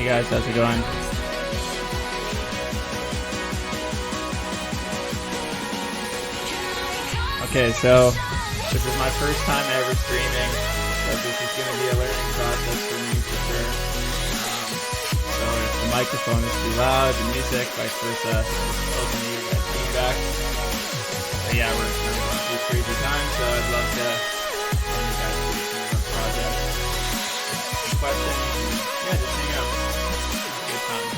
guys, how's it going? Okay, so this is my first time ever streaming, so this is going to be a learning process for me for sure. So if the microphone is too loud, the music, vice versa, open to you guys' feedback. But yeah, we're going through crazy times, so I'd love to learn you guys through some of our projects. Questions, yeah, just hang out. Good time.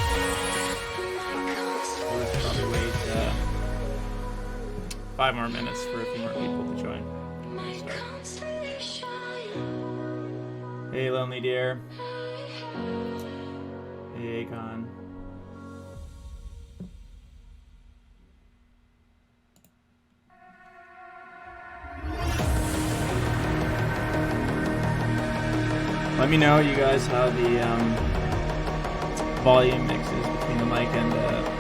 We'll just probably wait 5 more minutes for a few more people to join. Hey, Lonely Deer. Hey, Akon. Let me know, you guys, how the volume mixes between the mic and the...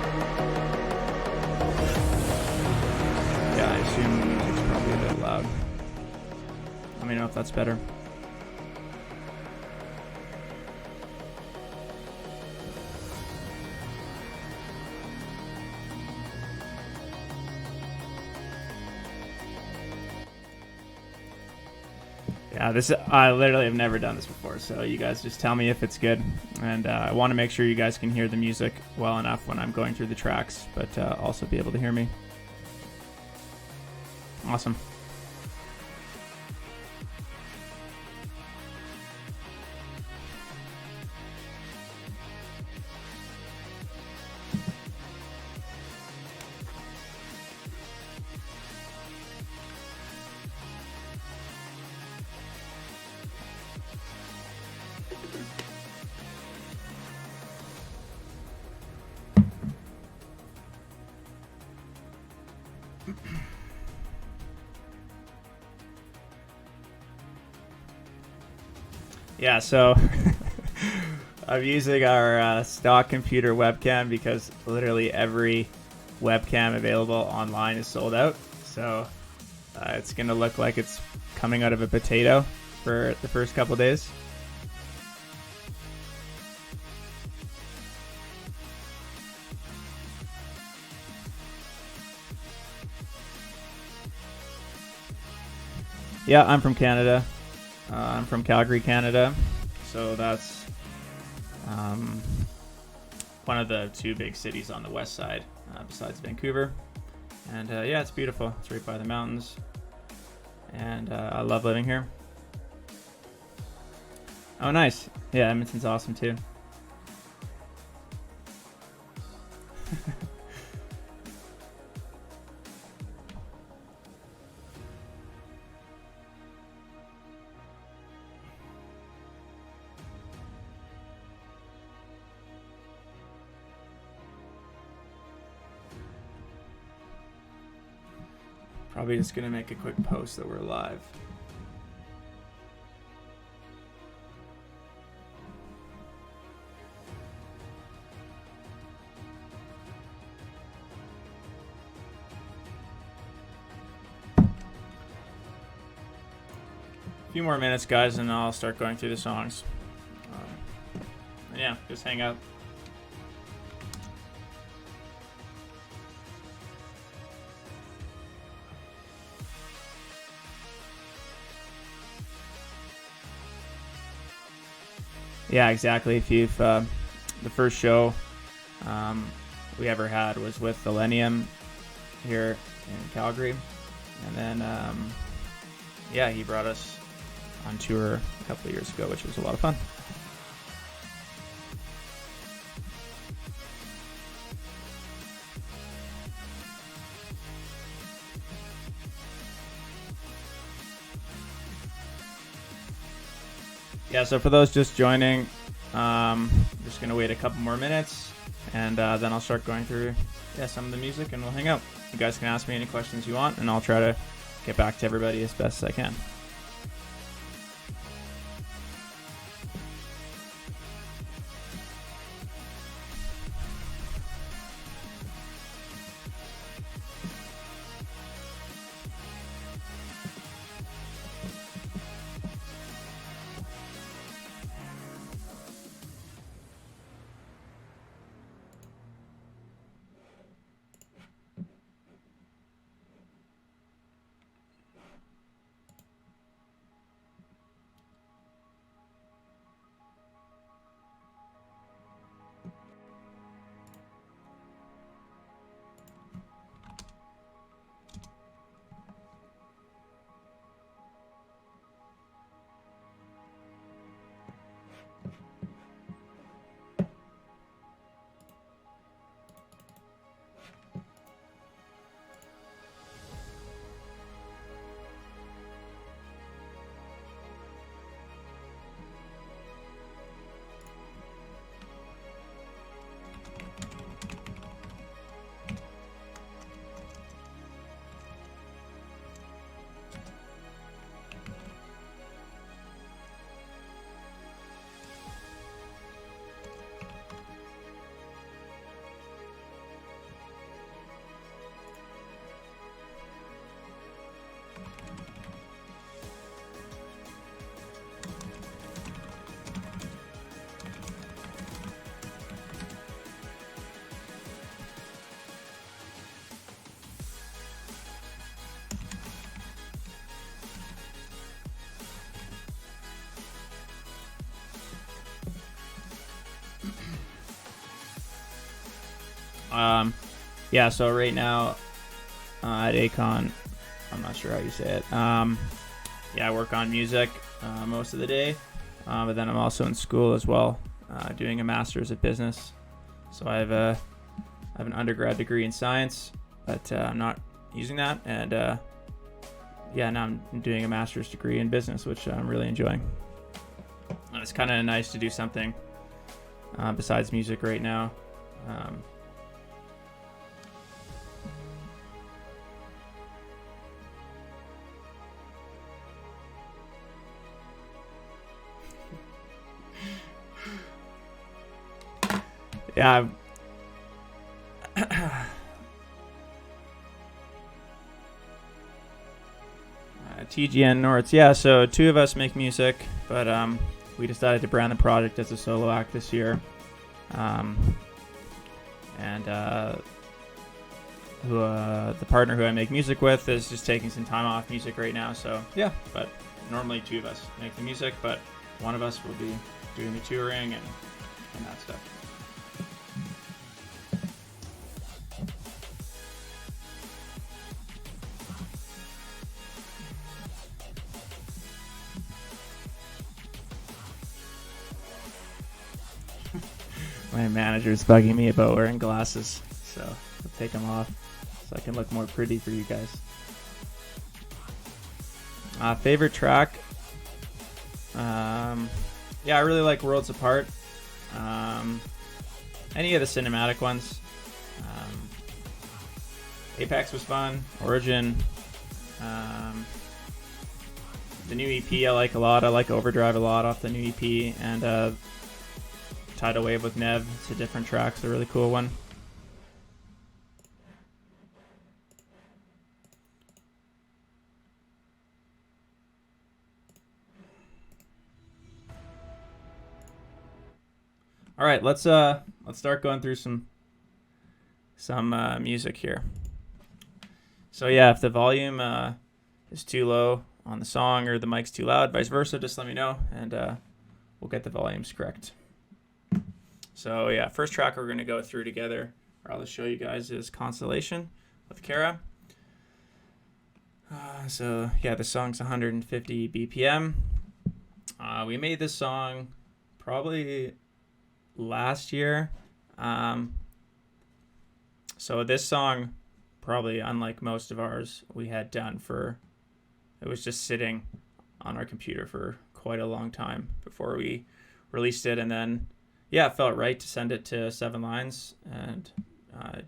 Yeah, I assume the music's probably a bit loud. Let me know if that's better. Yeah, I literally have never done this before, so you guys just tell me if it's good. And I want to make sure you guys can hear the music well enough when I'm going through the tracks, but also be able to hear me. Awesome. Yeah, so I'm using our stock computer webcam because literally every webcam available online is sold out. So it's going to look like it's coming out of a potato for the first couple days. Yeah, I'm from Canada. I'm from Calgary, Canada, so that's one of the 2 big cities on the west side besides Vancouver. And yeah, it's beautiful. It's right by the mountains, and I love living here. Oh, nice. Yeah, Edmonton's awesome too. Probably just going to make a quick post that we're live. A few more minutes, guys, and I'll start going through the songs. Yeah, just hang out. Yeah, exactly. If you've the first show we ever had was with Millennium here in Calgary, and then yeah, he brought us on tour a couple of years ago, which was a lot of fun. Yeah, so for those just joining, I'm just going to wait a couple more minutes, and then I'll start going through some of the music, and we'll hang out. You guys can ask me any questions you want, and I'll try to get back to everybody as best as I can. Yeah, so right now at Acon, I'm not sure how you say it. Yeah, I work on music most of the day, but then I'm also in school as well, doing a master's of business. So I have an undergrad degree in science, but I'm not using that, and yeah, now I'm doing a master's degree in business, which I'm really enjoying. And it's kind of nice to do something besides music right now. Yeah. TGN Norts. Yeah, so two of us make music, but we decided to brand the project as a solo act this year. And the partner who I make music with is just taking some time off music right now. So yeah, but normally two of us make the music, but one of us will be doing the touring and that stuff. My manager's bugging me about wearing glasses, so I'll take them off so I can look more pretty for you guys. Favorite track? Yeah, I really like Worlds Apart. Any of the cinematic ones. Apex was fun. Origin. The new EP I like a lot. I like Overdrive a lot off the new EP, and Tidal Wave with Nev. It's a different track. It's a really cool one. All right, let's start going through some music here. So yeah, if the volume is too low on the song or the mic's too loud, vice versa, just let me know, and we'll get the volumes correct. So yeah, first track we're going to go through together, or I'll just show you guys, is Constellation with Kara. So yeah, the song's 150 BPM. We made this song probably last year. So this song, probably unlike most of ours, we had done it was just sitting on our computer for quite a long time before we released it, and then yeah, it felt right to send it to Seven Lines, and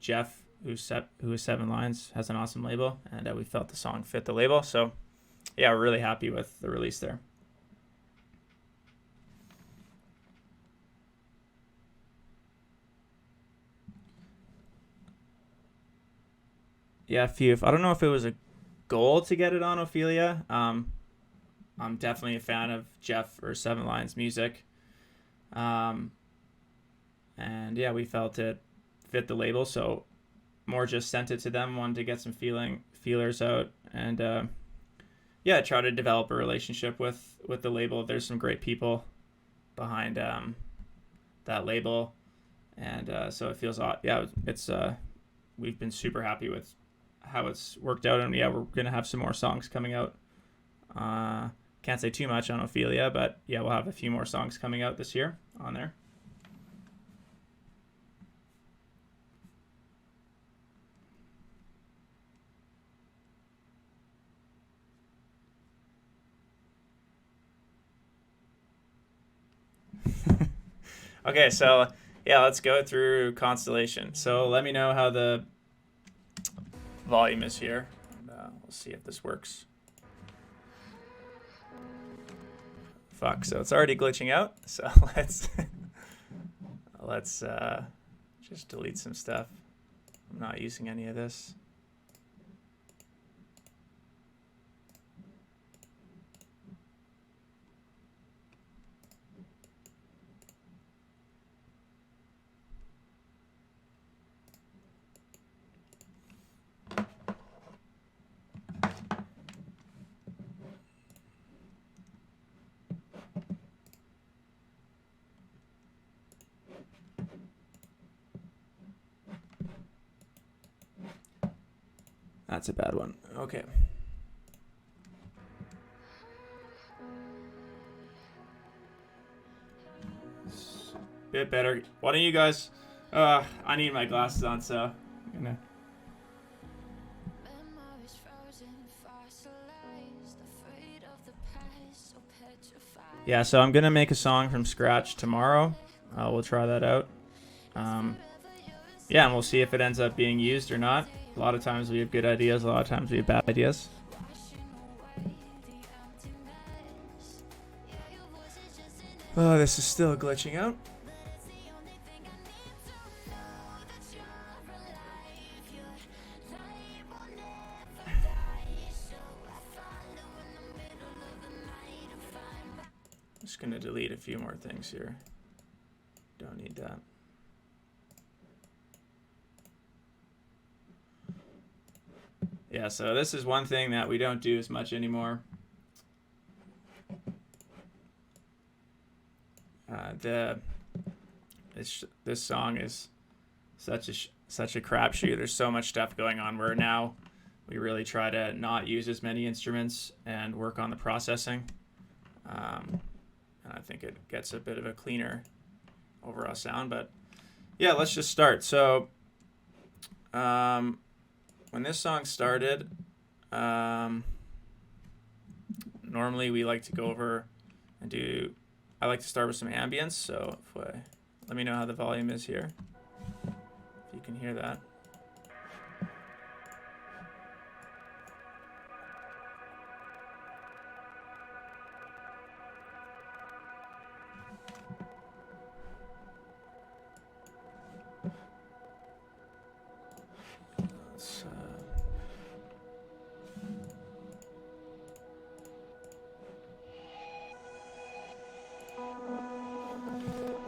Jeff, who is Seven Lines, has an awesome label, and we felt the song fit the label. So yeah, we're really happy with the release there. Yeah, I don't know if it was a goal to get it on Ophelia. I'm definitely a fan of Jeff or Seven Lines music. And yeah, we felt it fit the label, so more just sent it to them, wanted to get some feelers out, and yeah, try to develop a relationship with the label. There's some great people behind that label, and so it feels odd. Yeah, it's we've been super happy with how it's worked out, and yeah, we're gonna have some more songs coming out. Can't say too much on Ophelia, but yeah, we'll have a few more songs coming out this year on there. Okay, so yeah, let's go through Constellation. So let me know how the volume is here, and we'll see if this works. Fuck, so it's already glitching out, so let's just delete some stuff. I'm not using any of this. That's a bad one. Okay. Bit better. Why don't you guys? I need my glasses on, so I'm gonna. Yeah, so I'm gonna make a song from scratch tomorrow. We'll try that out. Yeah, and we'll see if it ends up being used or not. A lot of times we have good ideas, a lot of times we have bad ideas. Oh, this is still glitching out. Just gonna delete a few more things here. Don't need that. Yeah, so this is one thing that we don't do as much anymore. This song is such a crapshoot. There's so much stuff going on where now we really try to not use as many instruments and work on the processing. And I think it gets a bit of a cleaner overall sound. But yeah, let's just start. So when this song started, normally we like to go over and do. I like to start with some ambience. So let me know how the volume is here. If you can hear that.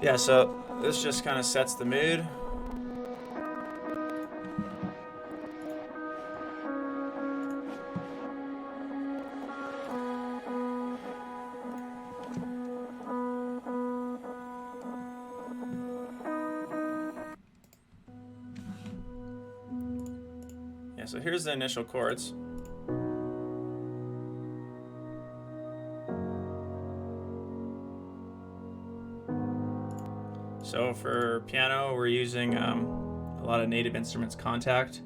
Yeah, so this just kind of sets the mood. Yeah, so here's the initial chords. So for piano, we're using a lot of Native Instruments Contact,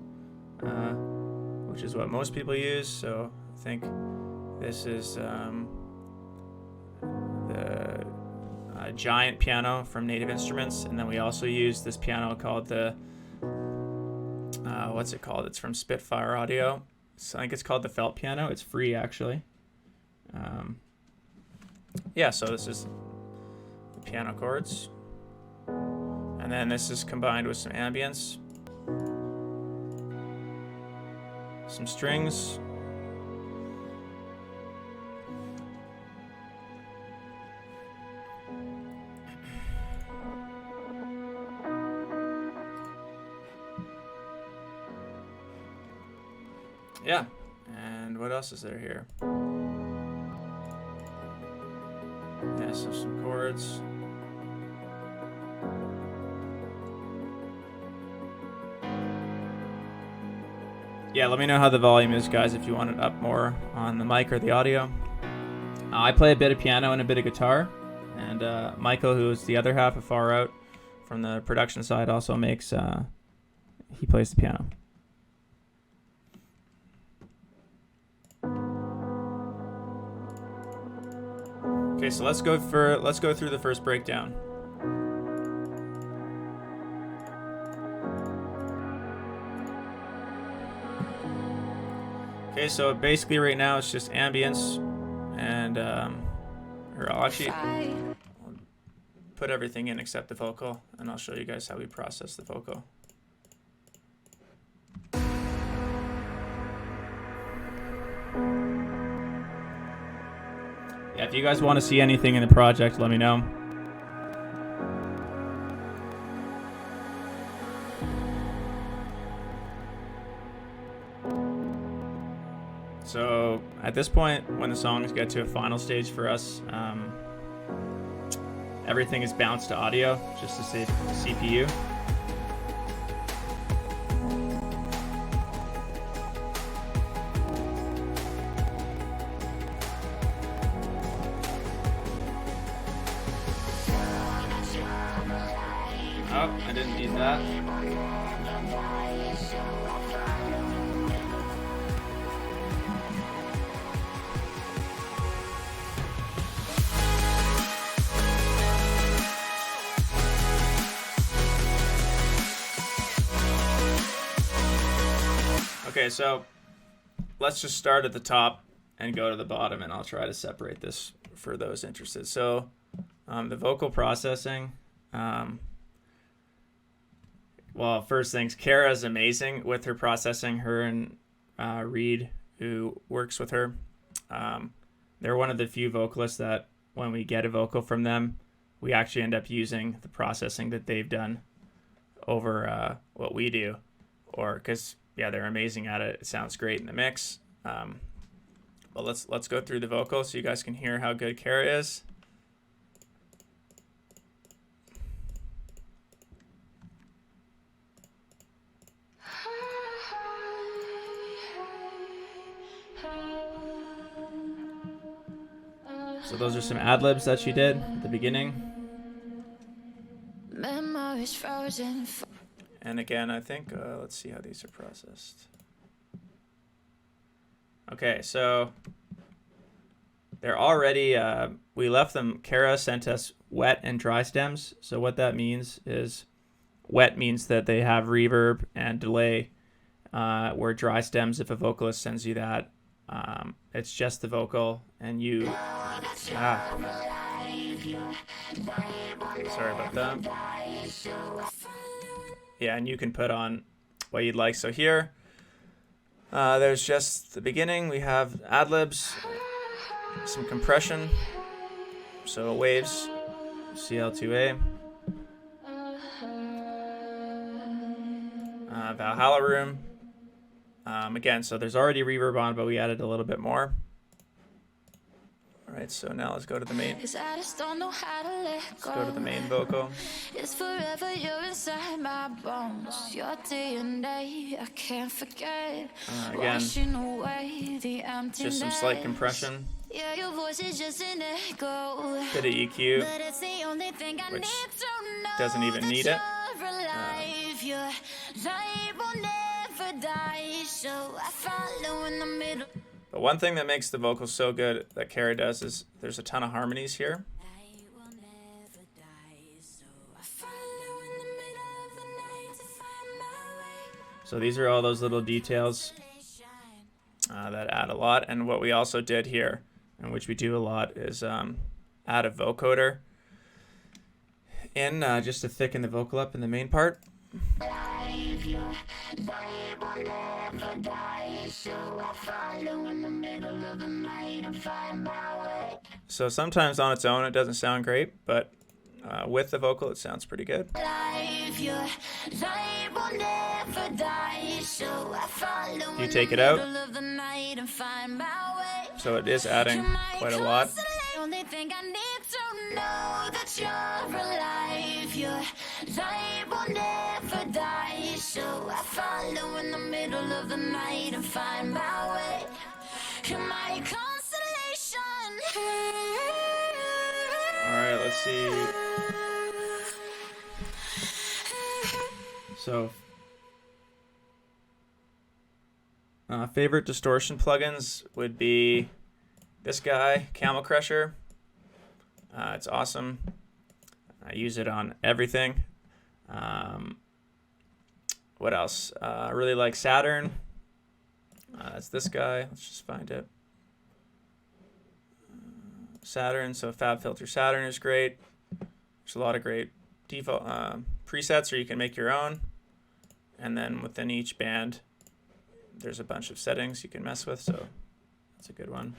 which is what most people use. So I think this is the giant piano from Native Instruments, and then we also use this piano called the what's it called? It's from Spitfire Audio. So I think it's called the Felt Piano. It's free actually. Yeah, so this is the piano chords. And then this is combined with some ambience, some strings, yeah, and what else is there here? Yeah, so some chords. Yeah, let me know how the volume is, guys, if you want it up more on the mic or the audio. I play a bit of piano and a bit of guitar, and Michael, who is the other half of FAROUT from the production side, also makes, he plays the piano. Okay, so let's go through the first breakdown. Okay, so basically right now it's just ambience, and I'll actually put everything in except the vocal, and I'll show you guys how we process the vocal. Yeah, if you guys want to see anything in the project, let me know. So at this point, when the songs get to a final stage for us, everything is bounced to audio, just to save the CPU. Oh, I didn't need that. Okay, so let's just start at the top and go to the bottom, and I'll try to separate this for those interested. So the vocal processing, well, first things, Kara is amazing with her processing. Her and Reed, who works with her, they're one of the few vocalists that when we get a vocal from them, we actually end up using the processing that they've done over what we do, or because yeah, they're amazing at it. It sounds great in the mix. But let's go through the vocal so you guys can hear how good Kara is. So those are some ad-libs that she did at the beginning. Memories frozen. And again, I think, let's see how these are processed. Okay, so they're already, we left them, Kara sent us wet and dry stems. So what that means is wet means that they have reverb and delay, where dry stems, if a vocalist sends you that, it's just the vocal and you, sorry about that. Yeah, and you can put on what you'd like. So here, there's just the beginning. We have ad-libs, some compression, so waves, CL2A, Valhalla Room. Again, so there's already reverb on, but we added a little bit more. All right, so now let's go to the main. Let's go to the main vocal. It's forever, you're inside my bones. Your DNA, I can't forget. Again, just some slight compression. Yeah, your voice is just an echo. Bit of EQ, which doesn't even need it. But one thing that makes the vocals so good that Kara does is there's a ton of harmonies here. So these are all those little details that add a lot. And what we also did here, and which we do a lot, is add a vocoder in just to thicken the vocal up in the main part. So sometimes on its own it doesn't sound great, but with the vocal it sounds pretty good. You take it out, so it is adding quite a lot. So I follow in the middle of the night and find my way. You're my constellation. Alright, let's see. So, favorite distortion plugins would be this guy, Camel Crusher. It's awesome. I use it on everything. What else? I really like Saturn. That's this guy. Let's just find it. Saturn. So FabFilter Saturn is great. There's a lot of great default presets, or you can make your own. And then within each band, there's a bunch of settings you can mess with. So that's a good one.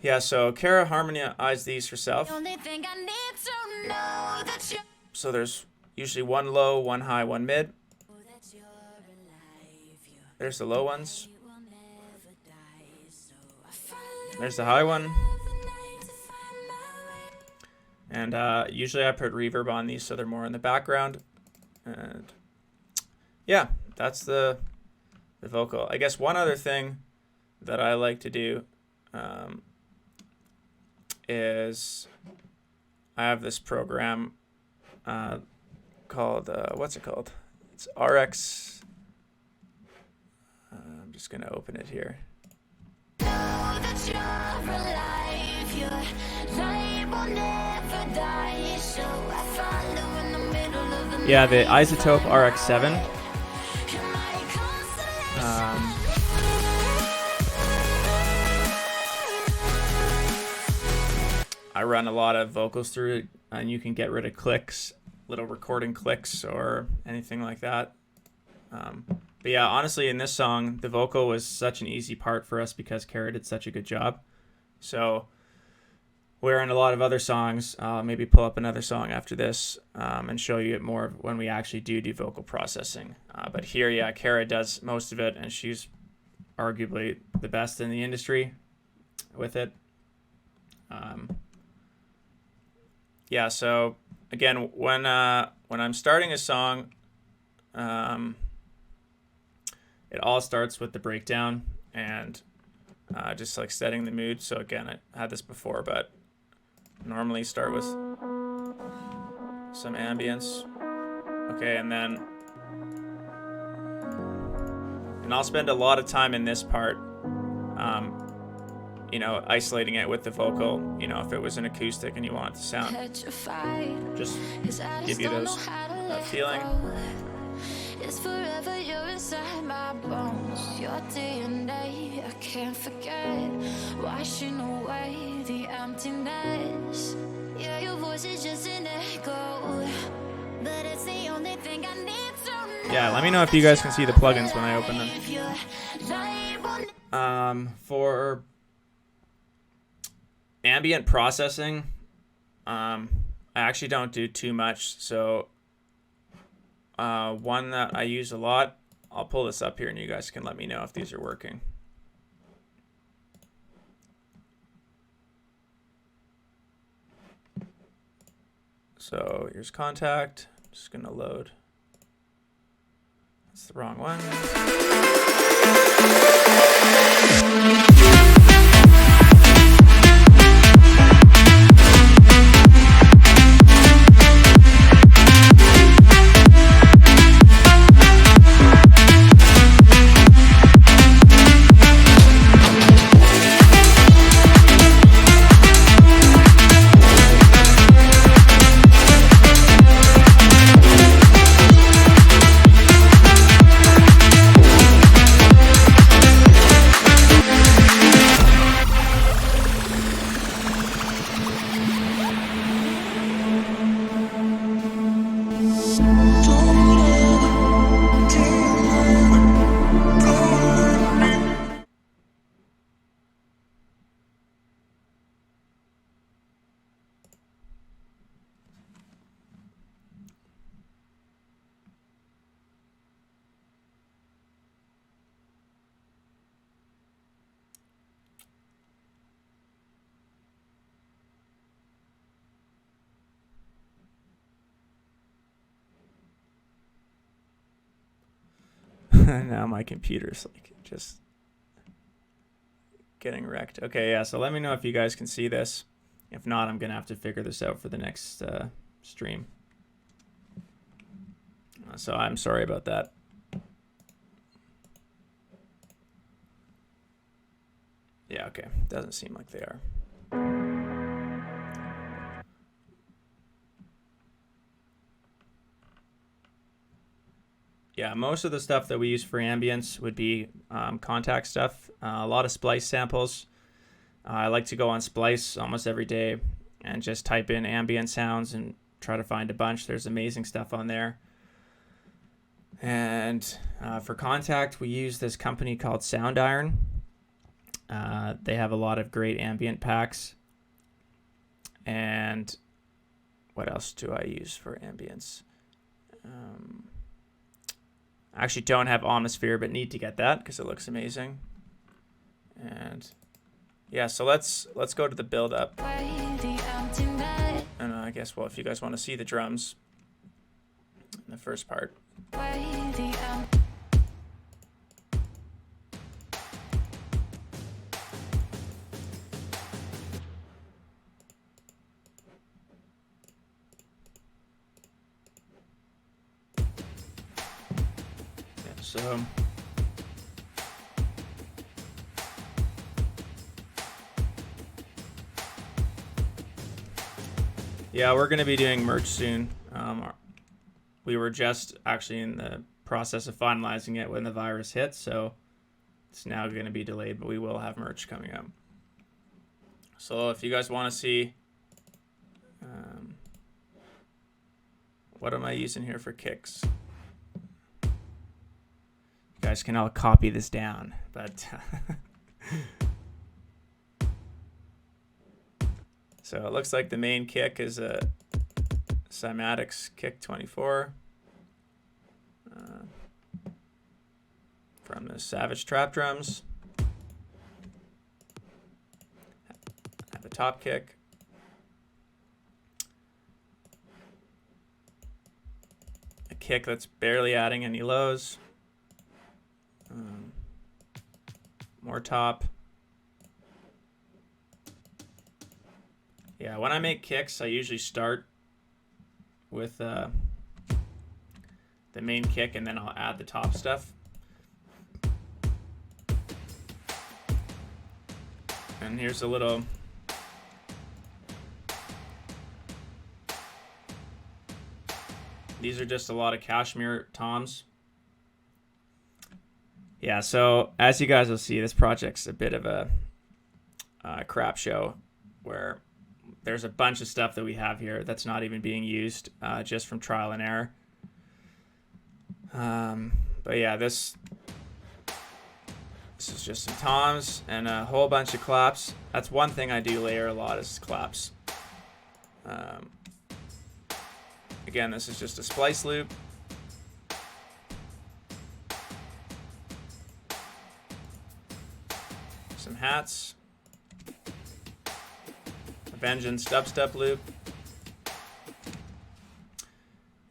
Yeah, so Kara harmonized these herself. So there's usually one low, one high, one mid. There's the low ones. There's the high one. And usually I put reverb on these so they're more in the background. And yeah, that's the vocal. I guess one other thing that I like to do is I have this program called, what's it called? It's RX. I'm just going to open it here. Yeah, the Isotope RX7. I run a lot of vocals through it, and you can get rid of clicks, little recording clicks or anything like that. But yeah, honestly, in this song, the vocal was such an easy part for us because Kara did such a good job. So where in a lot of other songs, maybe pull up another song after this and show you it more when we actually do vocal processing. But here, yeah, Kara does most of it, and she's arguably the best in the industry with it. Yeah, so again, when I'm starting a song, it all starts with the breakdown and just like setting the mood. So again, I had this before, but normally start with some ambience. Okay, and I'll spend a lot of time in this part, isolating it with the vocal. If it was an acoustic and you want it to sound, just give you that feeling. It's forever, you're inside my bones. Your DNA, I can't forget. Washing away the emptiness. Yeah, your voice is just an echo, but it's the only thing I need to know. Yeah, let me know if you guys can see the plugins when I open them. For ambient processing, I actually don't do too much. So one that I use a lot, I'll pull this up here and you guys can let me know if these are working. So here's Contact. I'm just gonna load. That's the wrong one. Now my computer's like just getting wrecked. Okay, yeah, so let me know if you guys can see this. If not, I'm gonna have to figure this out for the next stream. So I'm sorry about that. Yeah, okay, doesn't seem like they are. Yeah, most of the stuff that we use for ambience would be Contact stuff. A lot of Splice samples. I like to go on Splice almost every day and just type in ambient sounds and try to find a bunch. There's amazing stuff on there. And for Contact, we use this company called Sound Iron. They have a lot of great ambient packs. And what else do I use for ambience? I actually don't have Omnisphere, but need to get that because it looks amazing. And yeah, so let's go to the build up. And I guess, well, if you guys want to see the drums in the first part. So yeah, we're going to be doing merch soon. We were just actually in the process of finalizing it when the virus hit, so it's now going to be delayed, but we will have merch coming up. So if you guys want to see, what am I using here for kicks? You guys can all copy this down, but so it looks like the main kick is a Cymatics Kick 24 from the Savage Trap Drums. Have a top kick. A kick that's barely adding any lows. More top. Yeah, when I make kicks, I usually start with the main kick, and then I'll add the top stuff. And here's a little these are just a lot of cashmere toms. Yeah, so as you guys will see, this project's a bit of a crap show where there's a bunch of stuff that we have here that's not even being used, just from trial and error. But yeah, this is just some toms and a whole bunch of claps. That's one thing I do layer a lot is claps. Again, this is just a splice loop. Some hats. A Vengeance dubstep loop.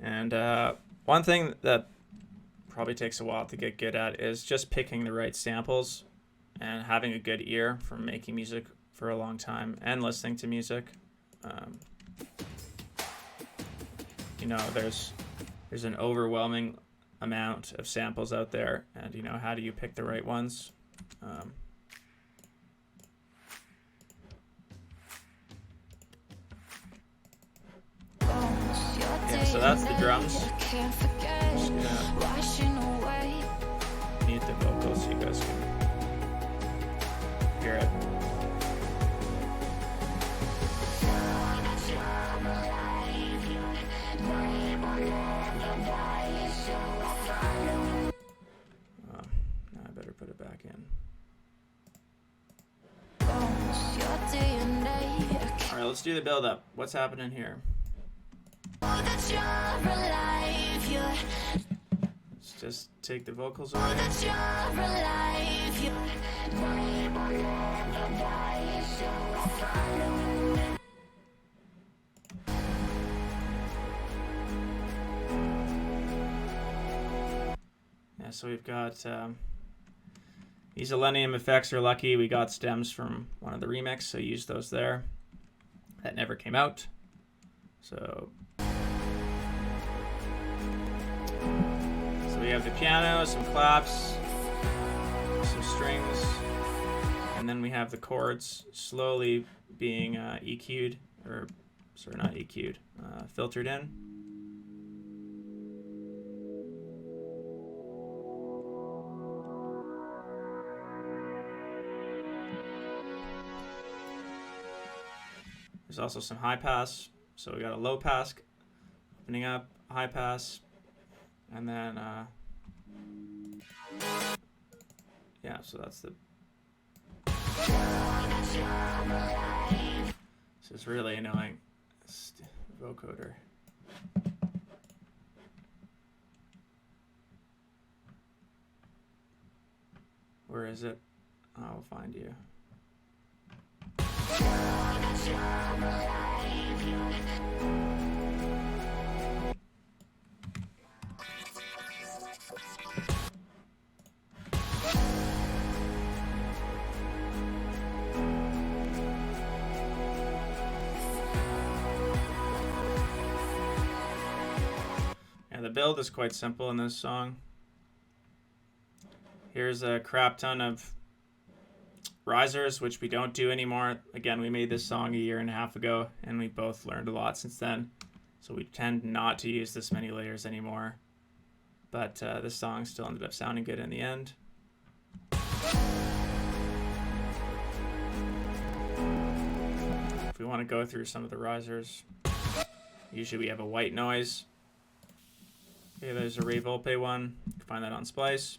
And one thing that probably takes a while to get good at is just picking the right samples and having a good ear from making music for a long time and listening to music. You know, there's an overwhelming amount of samples out there, and you know, how do you pick the right ones? Yeah, so that's the drums. Just gonna mute the vocals so you guys can hear it. Now I better put it back in. Alright, let's do the build up. What's happening here? Let's just take the vocals away. Yeah, so we've got these Millennium effects are lucky. We got stems from one of the remix, so use those there. That never came out. So we have the piano, some claps, some strings, and then we have the chords slowly being EQ'd, or sorry, not EQ'd, filtered in. There's also some high pass, so we got a low pass opening up, high pass, and then yeah, so that's the. This is really annoying. Vocoder. Where is it? I'll find you. The build is quite simple in this song. Here's a crap ton of risers, which we don't do anymore. Again, we made this song a year and a half ago, and we both learned a lot since then. So we tend not to use this many layers anymore. But this song still ended up sounding good in the end. If we want to go through some of the risers, usually we have a white noise. Okay, there's a Ray Volpe one. You can find that on Splice.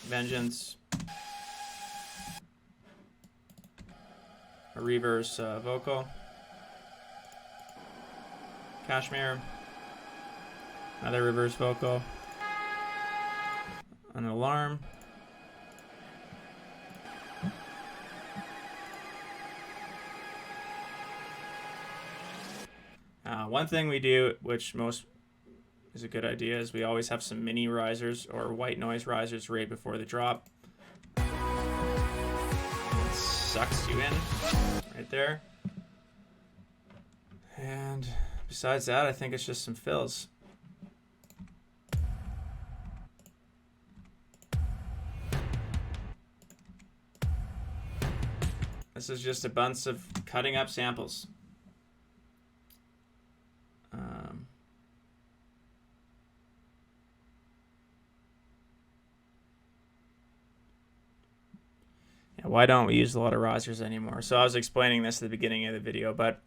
Vengeance. A reverse vocal. Cashmere. Another reverse vocal. An alarm. One thing we do, which most is a good idea, is we always have some mini risers or white noise risers right before the drop. It sucks you in right there. And besides that, I think it's just some fills. This is just a bunch of cutting up samples. Why don't we use a lot of risers anymore? So I was explaining this at the beginning of the video, but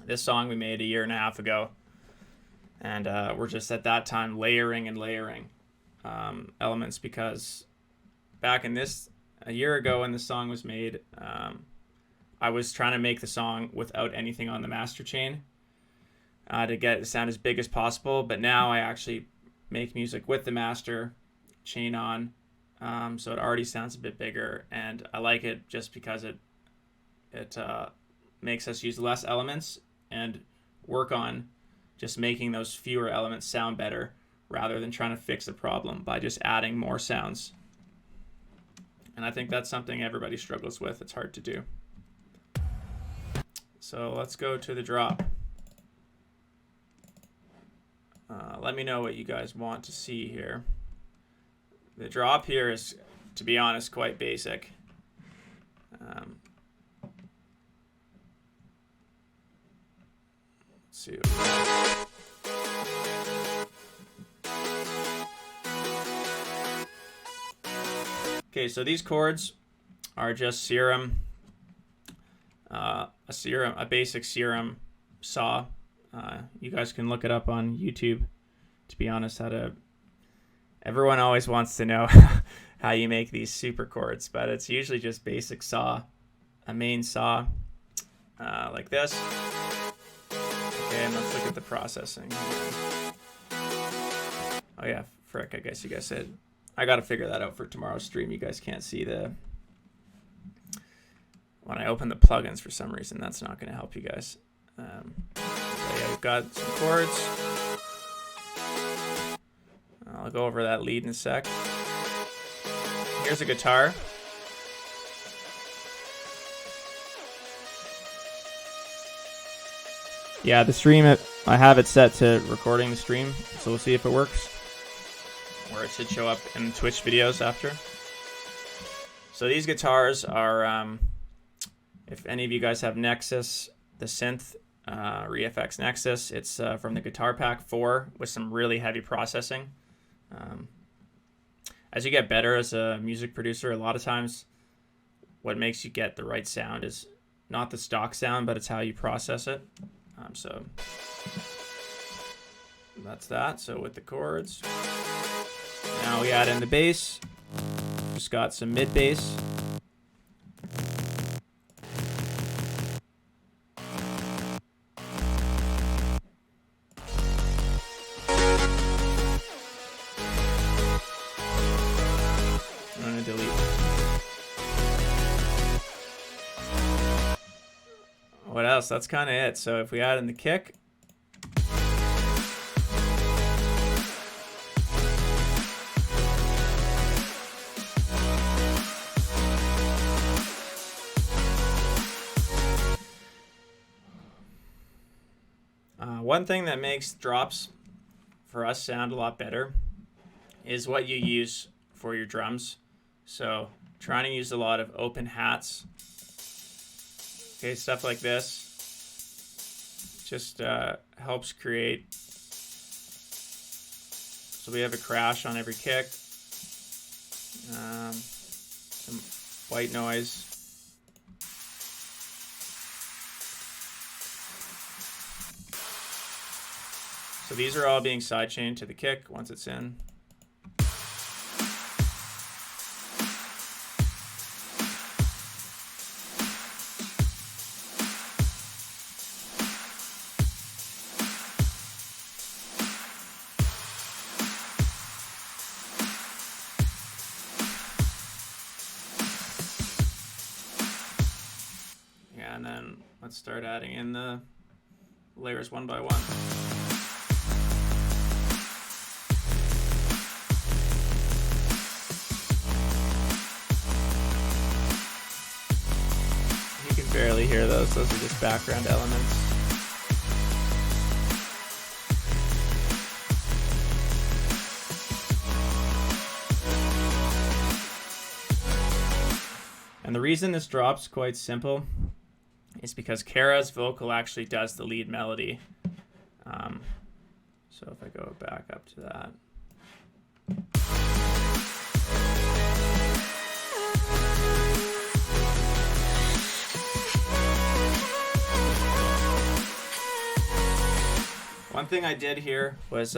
this song we made a year and a half ago, and we're just at that time layering and layering elements, because back in a year ago when the song was made, I was trying to make the song without anything on the master chain to get it to sound as big as possible, but now I actually make music with the master chain on. So it already sounds a bit bigger, and I like it just because it makes us use less elements and work on just making those fewer elements sound better, rather than trying to fix a problem by just adding more sounds. And I think that's something everybody struggles with. It's hard to do. So let's go to the drop. Let me know what you guys want to see here. The drop here is, to be honest, quite basic. Let's see. Okay, so these chords are just serum, a basic serum saw. You guys can look it up on YouTube. To be honest, everyone always wants to know how you make these super chords, but it's usually just basic saw, a main saw, like this. Okay, and let's look at the processing. Oh yeah, frick, I guess you guys said. I gotta figure that out for tomorrow's stream. You guys can't see when I open the plugins for some reason. That's not gonna help you guys. So yeah, we've got some chords. I'll go over that lead in a sec. Here's a guitar. Yeah, the stream, I have it set to recording the stream, so we'll see if it works. Or it should show up in Twitch videos after. So these guitars are, if any of you guys have Nexus, the synth, ReFX Nexus, it's from the Guitar Pack 4 with some really heavy processing. As you get better as a music producer, a lot of times what makes you get the right sound is not the stock sound, but it's how you process it. So that's that. So with the chords, now we add in the bass. Just got some mid bass. What else? That's kind of it. So if we add in the kick, one thing that makes drops for us sound a lot better is what you use for your drums. So trying to use a lot of open hats. Okay, stuff like this just helps create. So we have a crash on every kick. Some white noise. So these are all being sidechained to the kick once it's in. Yeah, and then let's start adding in the layers one by one. Barely hear those. Those are just background elements. And the reason this drop's quite simple is because Kara's vocal actually does the lead melody. So if I go back up to that. One thing I did here was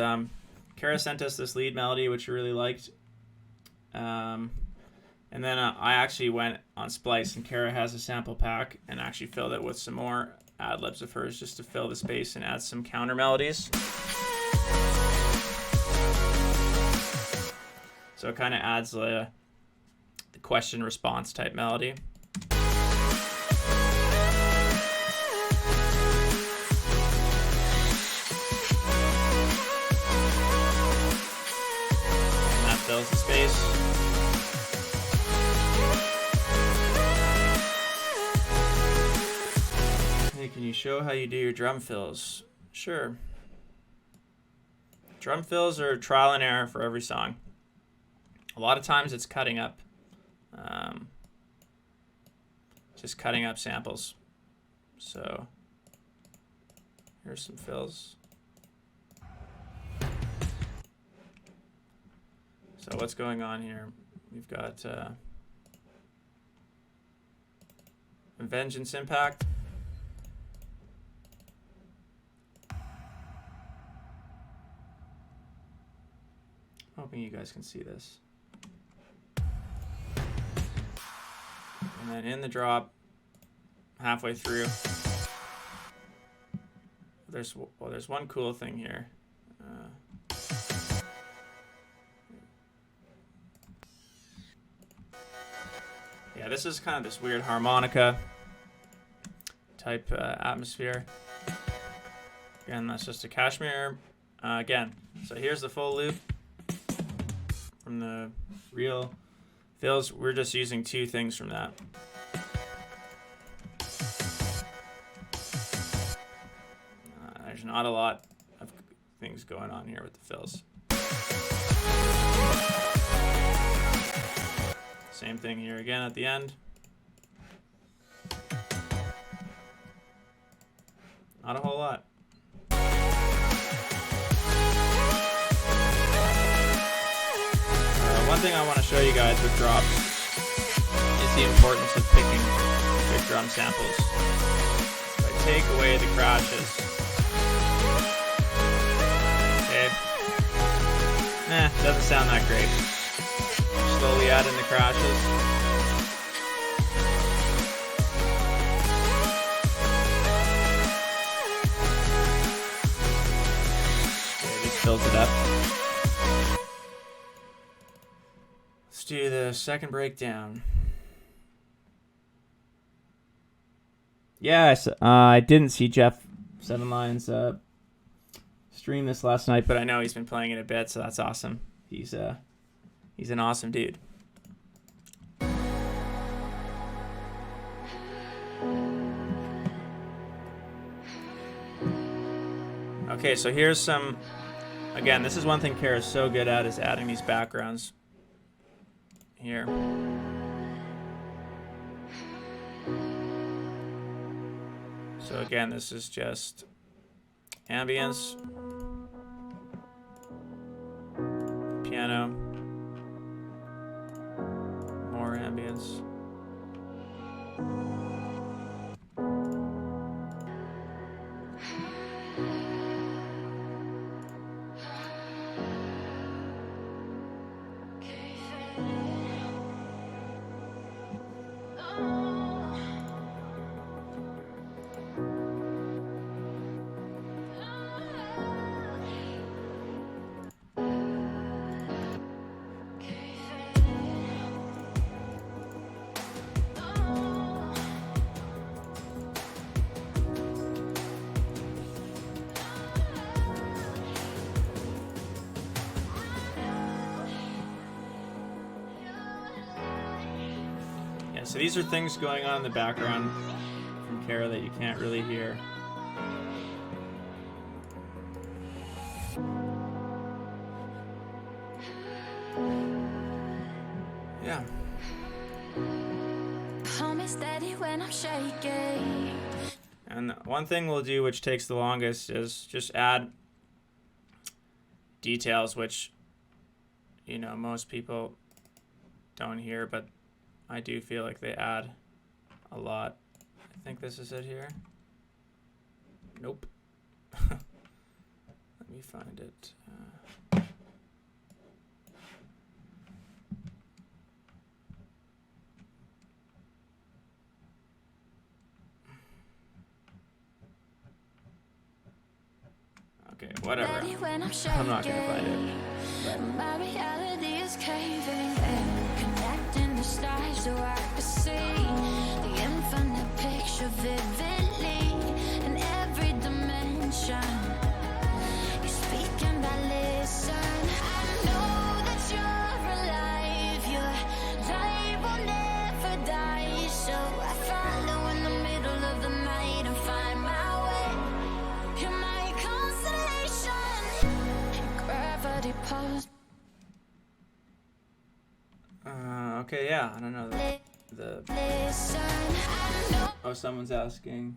Kara sent us this lead melody, which we really liked. And then I actually went on Splice, and Kara has a sample pack, and actually filled it with some more ad-libs of hers just to fill the space and add some counter melodies. So it kind of adds the question response type melody. Fills the space. Hey, can you show how you do your drum fills? Sure. Drum fills are trial and error for every song. A lot of times it's cutting up. Just cutting up samples. So here's some fills. So what's going on here? We've got Vengeance Impact. Hoping you guys can see this. And then in the drop, halfway through, there's one cool thing here. Yeah, this is kind of this weird harmonica type atmosphere. Again, that's just a Kashmir. Again, so here's the full loop from the real fills. We're just using two things from that. There's not a lot of things going on here with the fills. Same thing here again at the end. Not a whole lot. One thing I want to show you guys with drops is the importance of picking good drum samples. If I take away the crashes, okay, doesn't sound that great. Slowly add in the crashes. Okay, this fills it up. Let's do the second breakdown. Yes, I didn't see Jeff Seven Lions stream this last night, but I know he's been playing it a bit, so that's awesome. He's an awesome dude. Okay, so here's some, again, this is one thing Kara's so good at, is adding these backgrounds. here. So again, this is just ambience, piano, more ambience. So these are things going on in the background from Kara that you can't really hear. Yeah. And one thing we'll do, which takes the longest, is just add details, which, you know, most people don't hear, but I do feel like they add a lot. I think this is it here. Nope. Let me find it. Okay, whatever. I'm not gonna find it. My reality is caving in, connecting the stars so I can see the infinite picture vividly in every dimension. You speak and I listen. I know that you're alive. Your light will never die. So I follow in the middle of the night and find my way. You're my constellation. Gravity pulls. Okay, yeah, I don't know. Oh, someone's asking.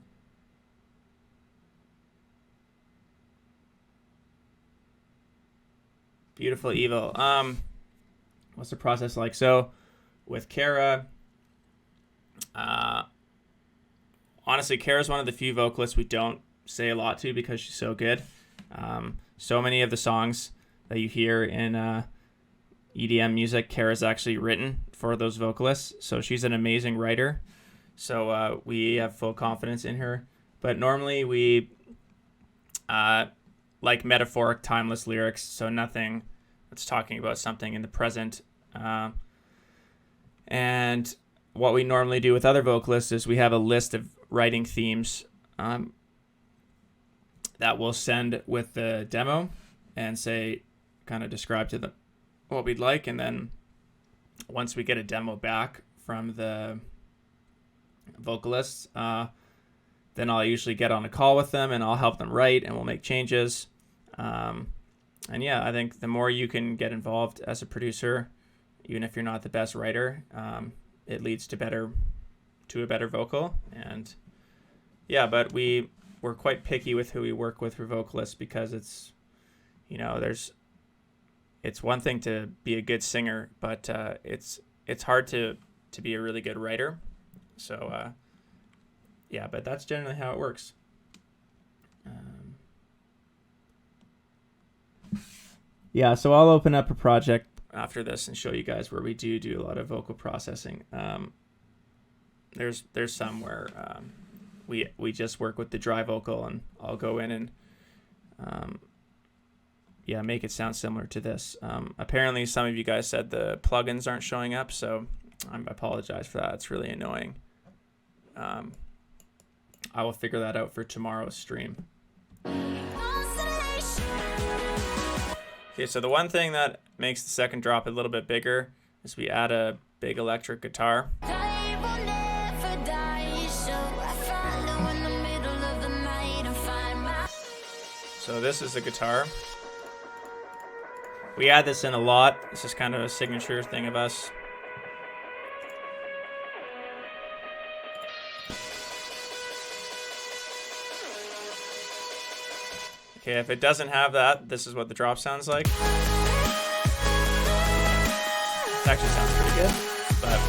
Beautiful Evil. What's the process like? So, with Kara, honestly, Kara's one of the few vocalists we don't say a lot to because she's so good. So many of the songs that you hear in EDM music, Kara's actually written for those vocalists, so she's an amazing writer. So we have full confidence in her. But normally we like metaphoric, timeless lyrics, so nothing that's talking about something in the present. And what we normally do with other vocalists is we have a list of writing themes that we'll send with the demo and say, kind of describe to them what we'd like, and then once we get a demo back from the vocalists, then I'll usually get on a call with them and I'll help them write and we'll make changes. And yeah, I think the more you can get involved as a producer, even if you're not the best writer, it leads to a better vocal. And yeah, but we're quite picky with who we work with for vocalists because it's, you know, it's one thing to be a good singer, but it's hard to be a really good writer. So yeah, but that's generally how it works. Yeah, so I'll open up a project after this and show you guys where we do a lot of vocal processing. There's some where we just work with the dry vocal, and I'll go in and yeah, make it sound similar to this. Apparently some of you guys said the plugins aren't showing up, so I apologize for that. It's really annoying. I will figure that out for tomorrow's stream. Okay, so the one thing that makes the second drop a little bit bigger is we add a big electric guitar. So this is the guitar. We add this in a lot. This is kind of a signature thing of us. Okay, if it doesn't have that, this is what the drop sounds like. It actually sounds pretty good, but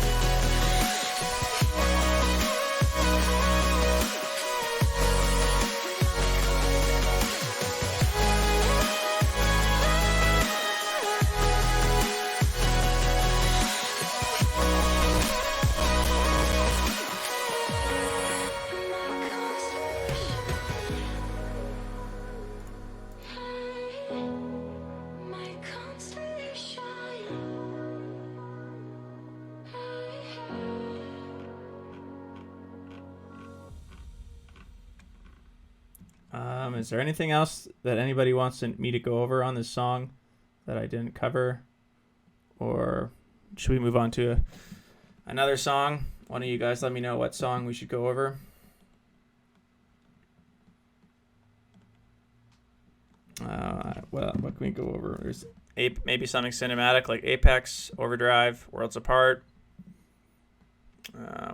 is there anything else that anybody wants me to go over on this song that I didn't cover? Or should we move on to another song? One of you guys let me know what song we should go over. Well, what can we go over? There's maybe something cinematic like Apex, Overdrive, Worlds Apart.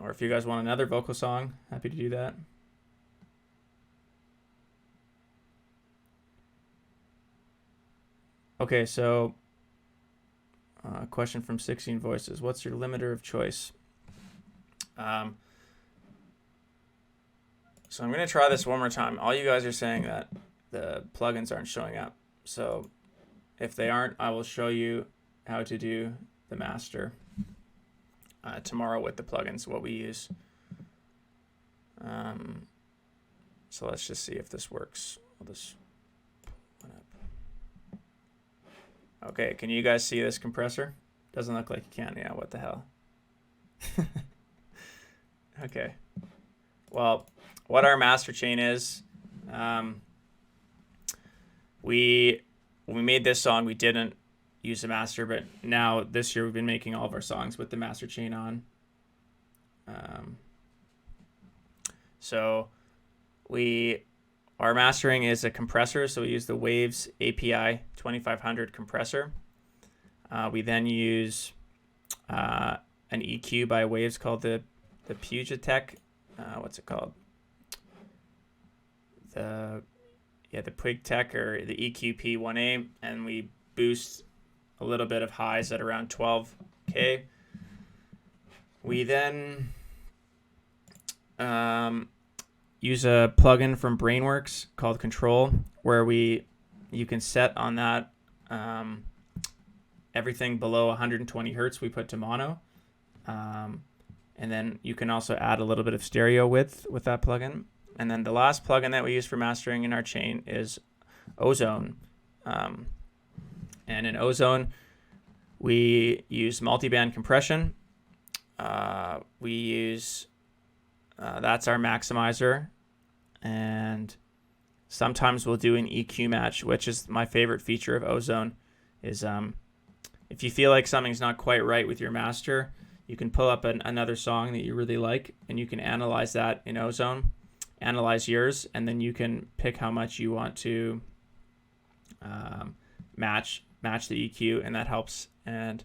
Or if you guys want another vocal song, happy to do that. Okay, so question from 16 Voices. What's your limiter of choice? So I'm going to try this one more time. All you guys are saying that the plugins aren't showing up. So if they aren't, I will show you how to do the master tomorrow with the plugins, what we use. So let's just see if this works. I'll just put one up. Okay, can you guys see this compressor? Doesn't look like you can. Yeah, what the hell? Okay. Well, what our master chain is, when we made this song, we didn't use the master, but now this year we've been making all of our songs with the master chain on. So our mastering is a compressor, so we use the Waves API 2500 compressor. We then use an EQ by Waves called the Pugitech. What's it called? The Pugitech, or the EQP 1A, and we boost a little bit of highs at around 12K. We then use a plugin from Brainworks called Control, where you can set on that everything below 120 hertz we put to mono, and then you can also add a little bit of stereo width with that plugin. And then the last plugin that we use for mastering in our chain is Ozone, and in Ozone we use multiband compression. We use that's our maximizer, and sometimes we'll do an EQ match, which is my favorite feature of Ozone. Is if you feel like something's not quite right with your master, you can pull up another song that you really like, and you can analyze that in Ozone, analyze yours, and then you can pick how much you want to match the EQ, and that helps. And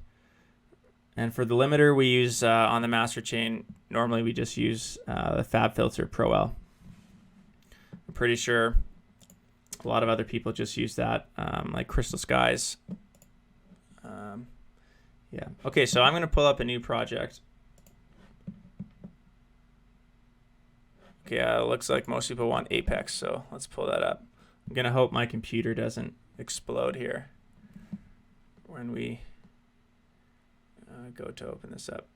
for the limiter, we use on the master chain, normally we just use the FabFilter Pro L. I'm pretty sure a lot of other people just use that, like Crystal Skies. Yeah. Okay, so I'm going to pull up a new project. Okay, it looks like most people want Apex, so let's pull that up. I'm going to hope my computer doesn't explode here when we go to open this up.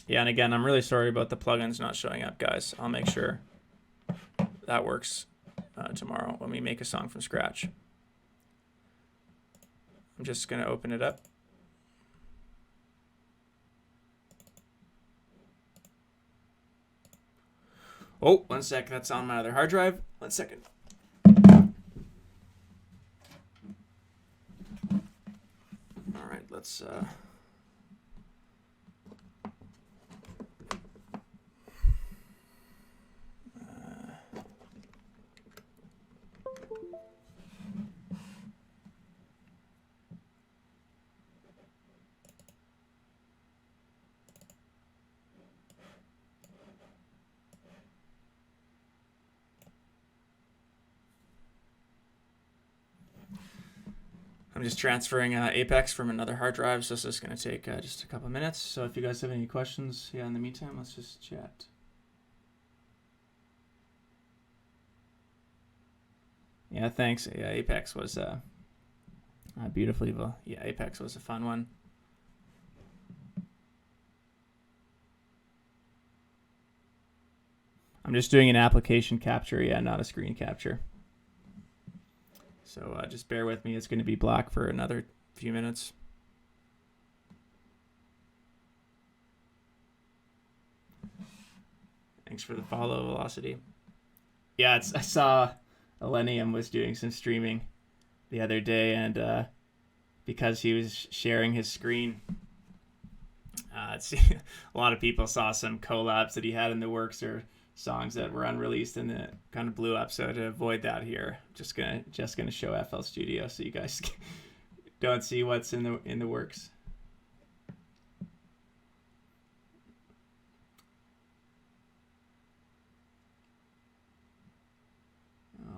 Yeah, and again, I'm really sorry about the plugins not showing up, guys. I'll make sure that works tomorrow when we make a song from scratch. I'm just going to open it up. Oh, 1 sec. That's on my other hard drive. 1 second. All right, let's... I'm just transferring Apex from another hard drive, so this is going to take just a couple minutes. So if you guys have any questions, in the meantime, let's just chat. Yeah, thanks. Yeah, Apex was beautifully. Yeah, Apex was a fun one. I'm just doing an application capture, not a screen capture. So just bear with me. It's going to be black for another few minutes. Thanks for the follow, Velocity. Yeah, I saw Elenium was doing some streaming the other day, and because he was sharing his screen, a lot of people saw some collabs that he had in the works or songs that were unreleased, and it kind of blew up. So to avoid that here, just gonna show FL Studio so you guys don't see what's in the works.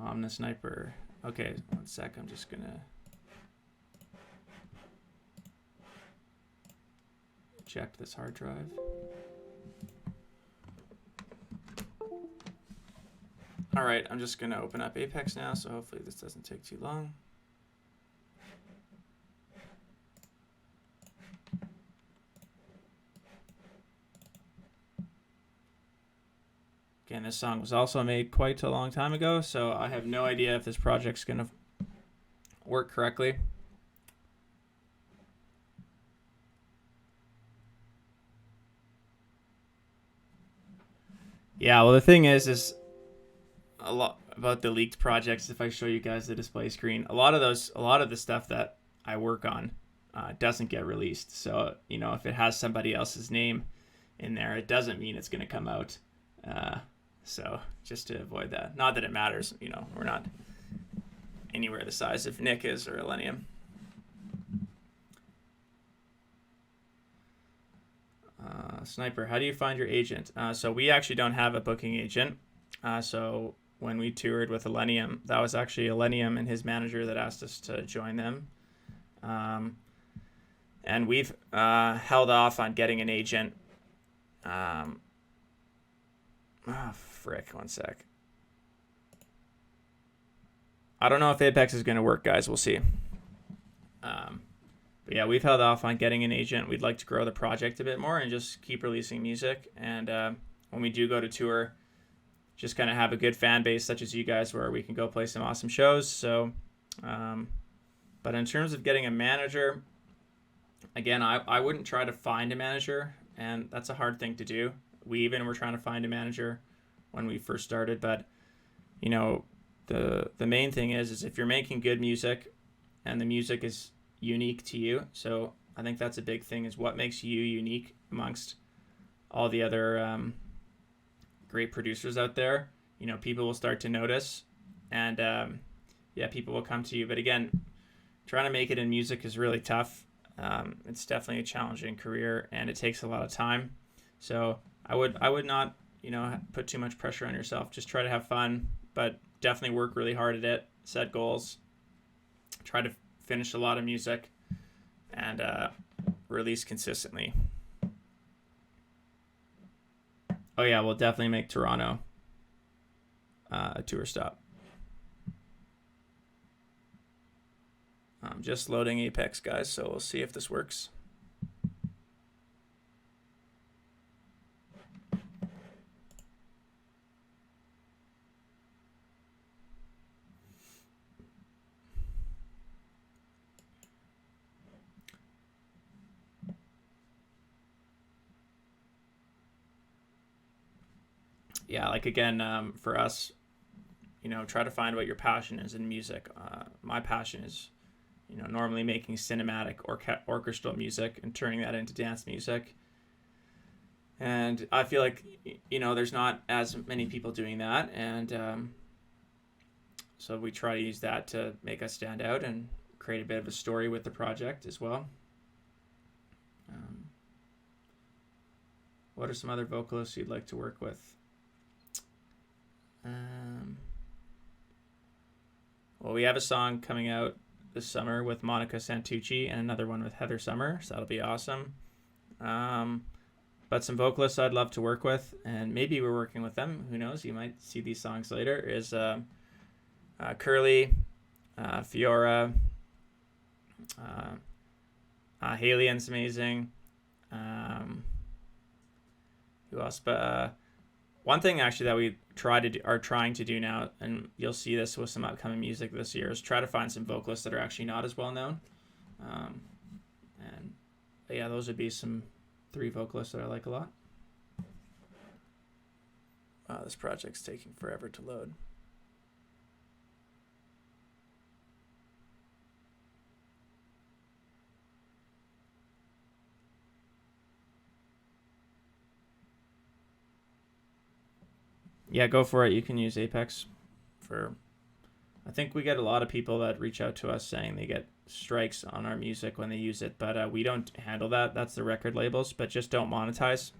I'm the sniper. Okay, 1 sec. I'm just gonna check this hard drive. All right, I'm just gonna open up Apex now, so hopefully this doesn't take too long. Again, this song was also made quite a long time ago, so I have no idea if this project's gonna work correctly. Yeah, well, the thing is a lot about the leaked projects. If I show you guys the display screen, a lot of the stuff that I work on doesn't get released. So if it has somebody else's name in there, it doesn't mean it's going to come out. So just to avoid that, not that it matters. We're not anywhere the size of Nick is or Elenium. Sniper, how do you find your agent? So we actually don't have a booking agent. So when we toured with Elenium, that was actually Elenium and his manager that asked us to join them. And we've held off on getting an agent. Frick, 1 sec. I don't know if Apex is going to work, guys. We'll see. But yeah, we've held off on getting an agent. We'd like to grow the project a bit more and just keep releasing music. And when we do go to tour, just kind of have a good fan base such as you guys where we can go play some awesome shows. So, but in terms of getting a manager, again, I wouldn't try to find a manager, and that's a hard thing to do. We even were trying to find a manager when we first started, but the main thing is if you're making good music and the music is unique to you. So I think that's a big thing, is what makes you unique amongst all the other great producers out there. People will start to notice, and people will come to you. But again, trying to make it in music is really tough. It's definitely a challenging career, and it takes a lot of time. So I would not put too much pressure on yourself. Just try to have fun, but definitely work really hard at it. Set goals. Try to finish a lot of music, and release consistently. Oh yeah, we'll definitely make Toronto a tour stop. I'm just loading Apex, guys, so we'll see if this works. Yeah, like again, for us, try to find what your passion is in music. My passion is, normally making cinematic orchestral music and turning that into dance music. And I feel like, there's not as many people doing that. And so we try to use that to make us stand out and create a bit of a story with the project as well. What are some other vocalists you'd like to work with? Well, we have a song coming out this summer with Monica Santucci and another one with Heather Summer, so that'll be awesome. But some vocalists I'd love to work with, and maybe we're working with them. Who knows? You might see these songs later. Is Curly, Fiora, Halien's amazing. Who else? But one thing actually that we are trying to do now, and you'll see this with some upcoming music this year, is try to find some vocalists that are actually not as well known. And yeah, those would be some 3 vocalists that I like a lot. Wow, this project's taking forever to load. Yeah, go for it. You can use Apex for... I think we get a lot of people that reach out to us saying they get strikes on our music when they use it, but we don't handle that. That's the record labels, but just don't monetize.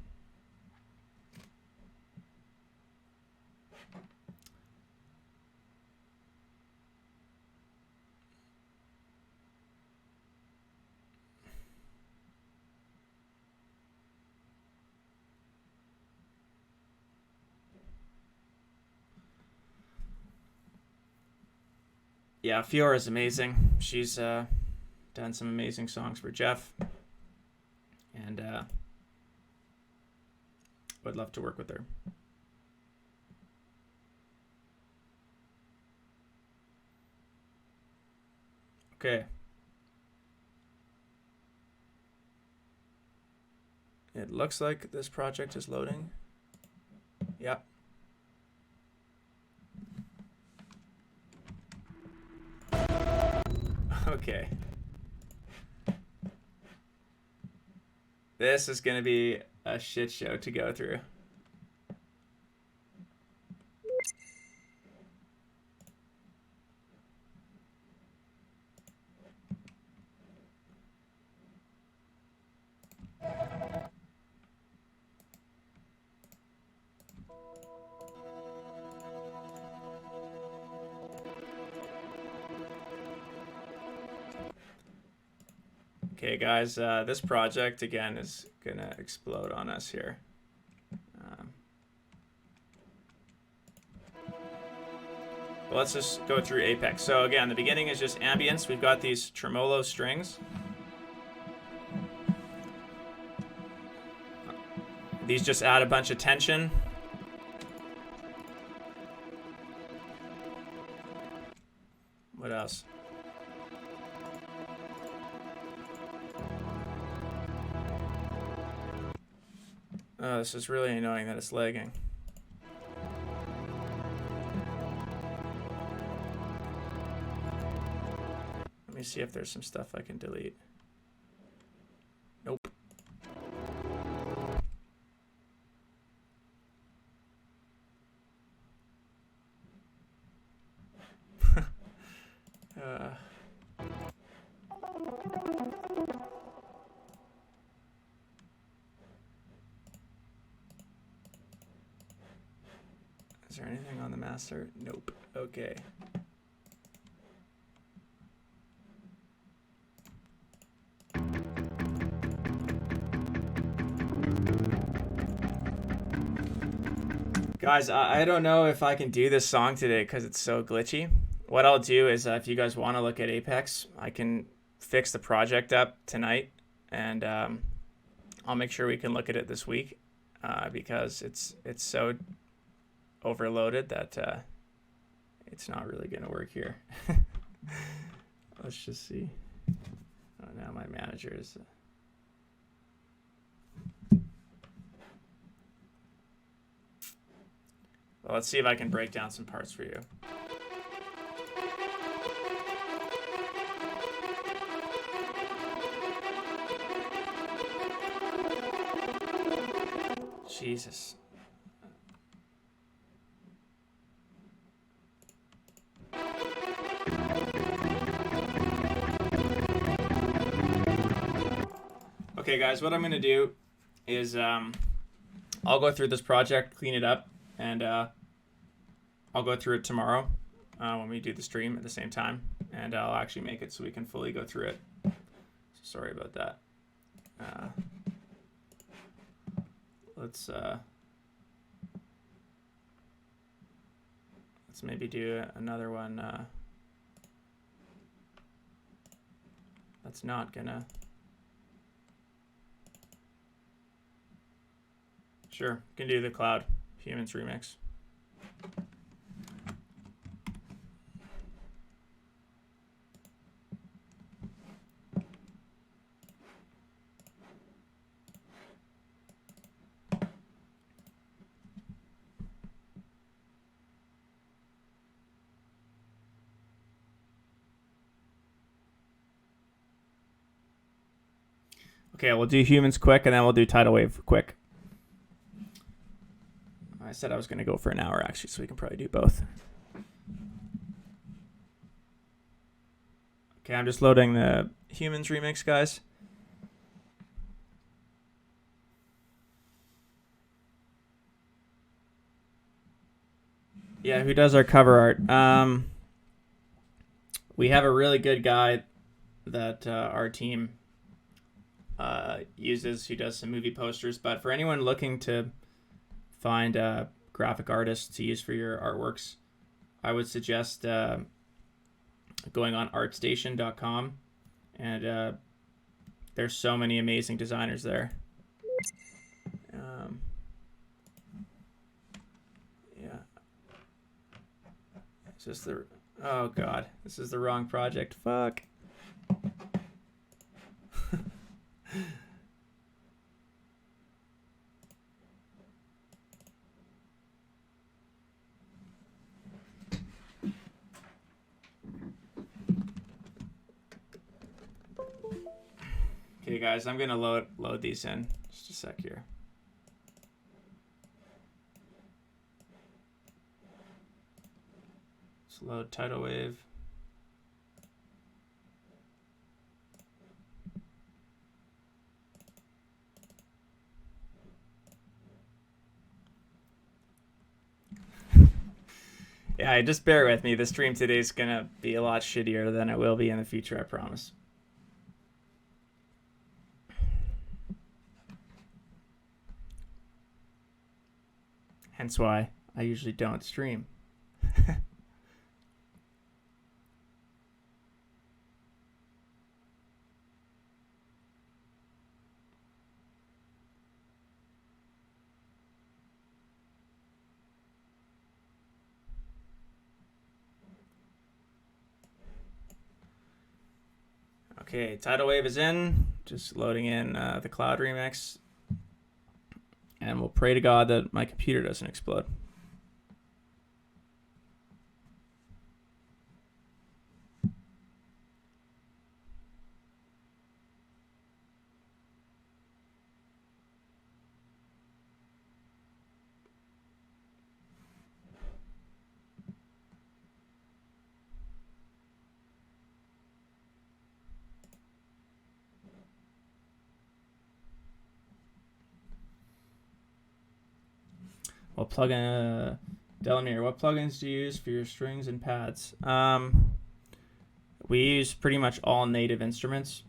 Yeah, Fiora is amazing. She's done some amazing songs for Jeff, and would love to work with her. Okay. It looks like this project is loading. Yep. Okay. This is going to be a shit show to go through. Okay, guys, this project, again, is going to explode on us here. But let's just go through Apex. So, again, the beginning is just ambience. We've got these tremolo strings. These just add a bunch of tension. What else? Oh, this is really annoying that it's lagging. Let me see if there's some stuff I can delete. Nope. Is there anything on the master? Nope. Okay. Guys, I don't know if I can do this song today because it's so glitchy. What I'll do is if you guys want to look at Apex, I can fix the project up tonight, and I'll make sure we can look at it this week because it's so overloaded that it's not really going to work here. Let's just see. Oh, now my manager is... Well, let's see if I can break down some parts for you. Jesus. Okay, guys, what I'm going to do is I'll go through this project, clean it up, and I'll go through it tomorrow when we do the stream at the same time. and I'll actually make it so we can fully go through it. So sorry about that. Let's maybe do another one. That's not gonna. Sure, can do the Cloud Humans remix. Okay, we'll do Humans quick, and then we'll do Tidal Wave quick. I said I was going to go for an hour, actually, so we can probably do both. Okay, I'm just loading the Humans remix, guys. Yeah, who does our cover art? We have a really good guy that our team uses, who does some movie posters. But for anyone looking to find graphic artists to use for your artworks, I would suggest going on artstation.com, and there's so many amazing designers there. Yeah. It's just the... Oh, God. This is the wrong project. Fuck. Okay, guys, I'm gonna load these in. Just a sec here. Let's load Tidal Wave. Yeah, just bear with me. The stream today is gonna be a lot shittier than it will be in the future, I promise. Hence why I usually don't stream. Okay, Tidal Wave is in. Just loading in the Cloud remix. And we'll pray to God that my computer doesn't explode. Well, plugin, Delamere, what plugins do you use for your strings and pads? We use pretty much all Native Instruments.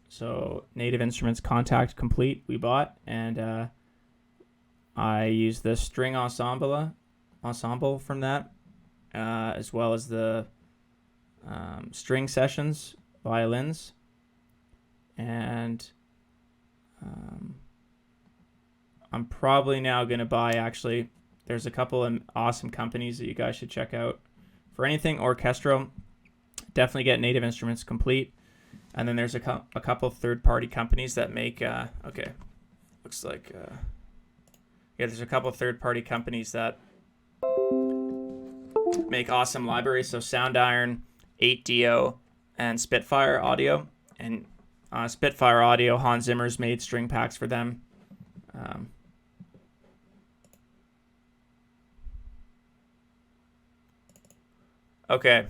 So Native Instruments Contact Complete we bought, and I use the string ensemble from that, as well as the string sessions violins, and I'm probably now going to buy, actually, there's a couple of awesome companies that you guys should check out. For anything orchestral, definitely get Native Instruments Complete. And then there's a couple of third-party companies that make, okay, looks like, yeah, there's a couple of third-party companies that make awesome libraries. So Sound Iron, 8Dio, and Spitfire Audio. And Spitfire Audio, Hans Zimmer's made string packs for them. Okay.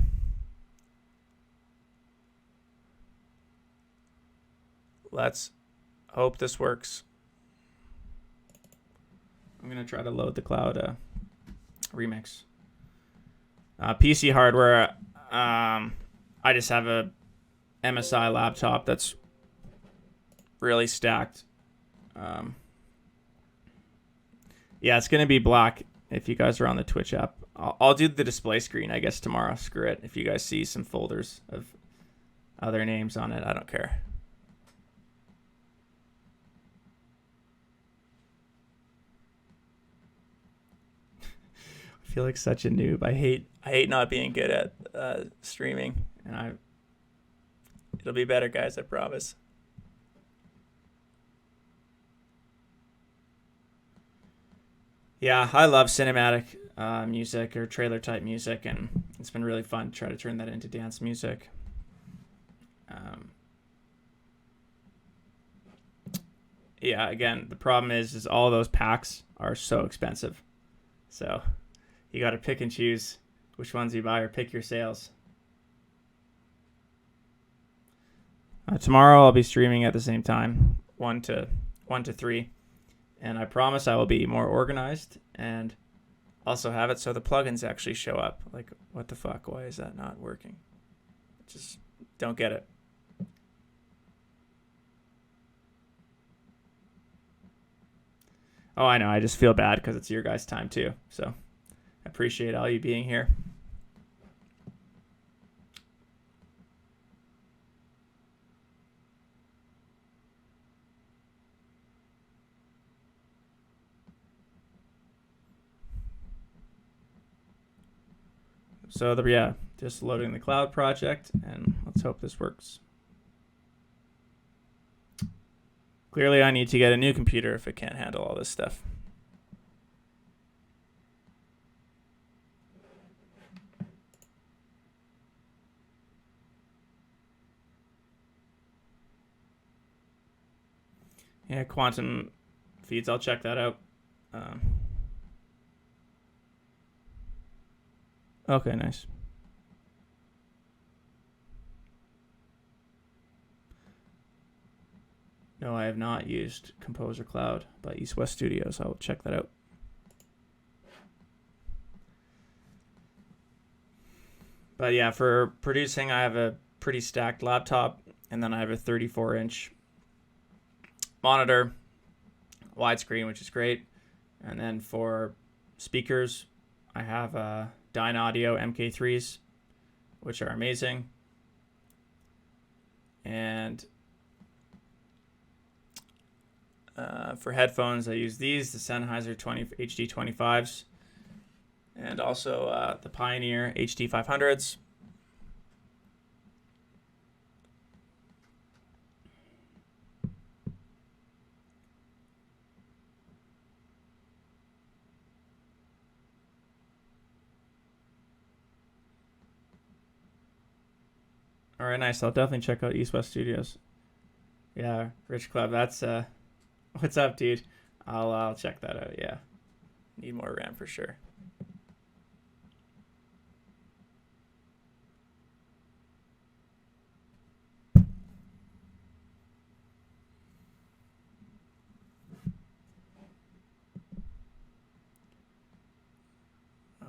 Let's hope this works. I'm going to try to load the Cloud remix. PC hardware, I just have a MSI laptop that's really stacked. Yeah, it's gonna be black if you guys are on the Twitch app. I'll do the display screen, I guess, tomorrow. Screw it. If you guys see some folders of other names on it, I don't care. I feel like such a noob. I hate not being good at streaming, and it'll be better, guys. I promise. Yeah, I love cinematic music or trailer type music, and it's been really fun to try to turn that into dance music. Yeah, again, the problem is all those packs are so expensive. So you got to pick and choose which ones you buy or pick your sales. Tomorrow I'll be streaming at the same time, 1 to 3. And I promise I will be more organized and also have it so the plugins actually show up. Like, what the fuck? Why is that not working? Just don't get it. Oh, I know. I just feel bad because it's your guys' time too. So I appreciate all you being here. So yeah, just loading the cloud project, and let's hope this works. Clearly, I need to get a new computer if it can't handle all this stuff. Yeah, quantum feeds, I'll check that out. Okay, nice. No, I have not used Composer Cloud by East West Studios. I will check that out. But yeah, for producing, I have a pretty stacked laptop, and then I have a 34-inch monitor, widescreen, which is great. And then for speakers, I have Dyne Audio MK3s, which are amazing. And for headphones, I use these, the Sennheiser HD25s, and also the Pioneer HD500s. All right, nice. I'll definitely check out East West Studios. Yeah, Rich Club. That's what's up, dude? I'll check that out. Yeah, need more RAM for sure.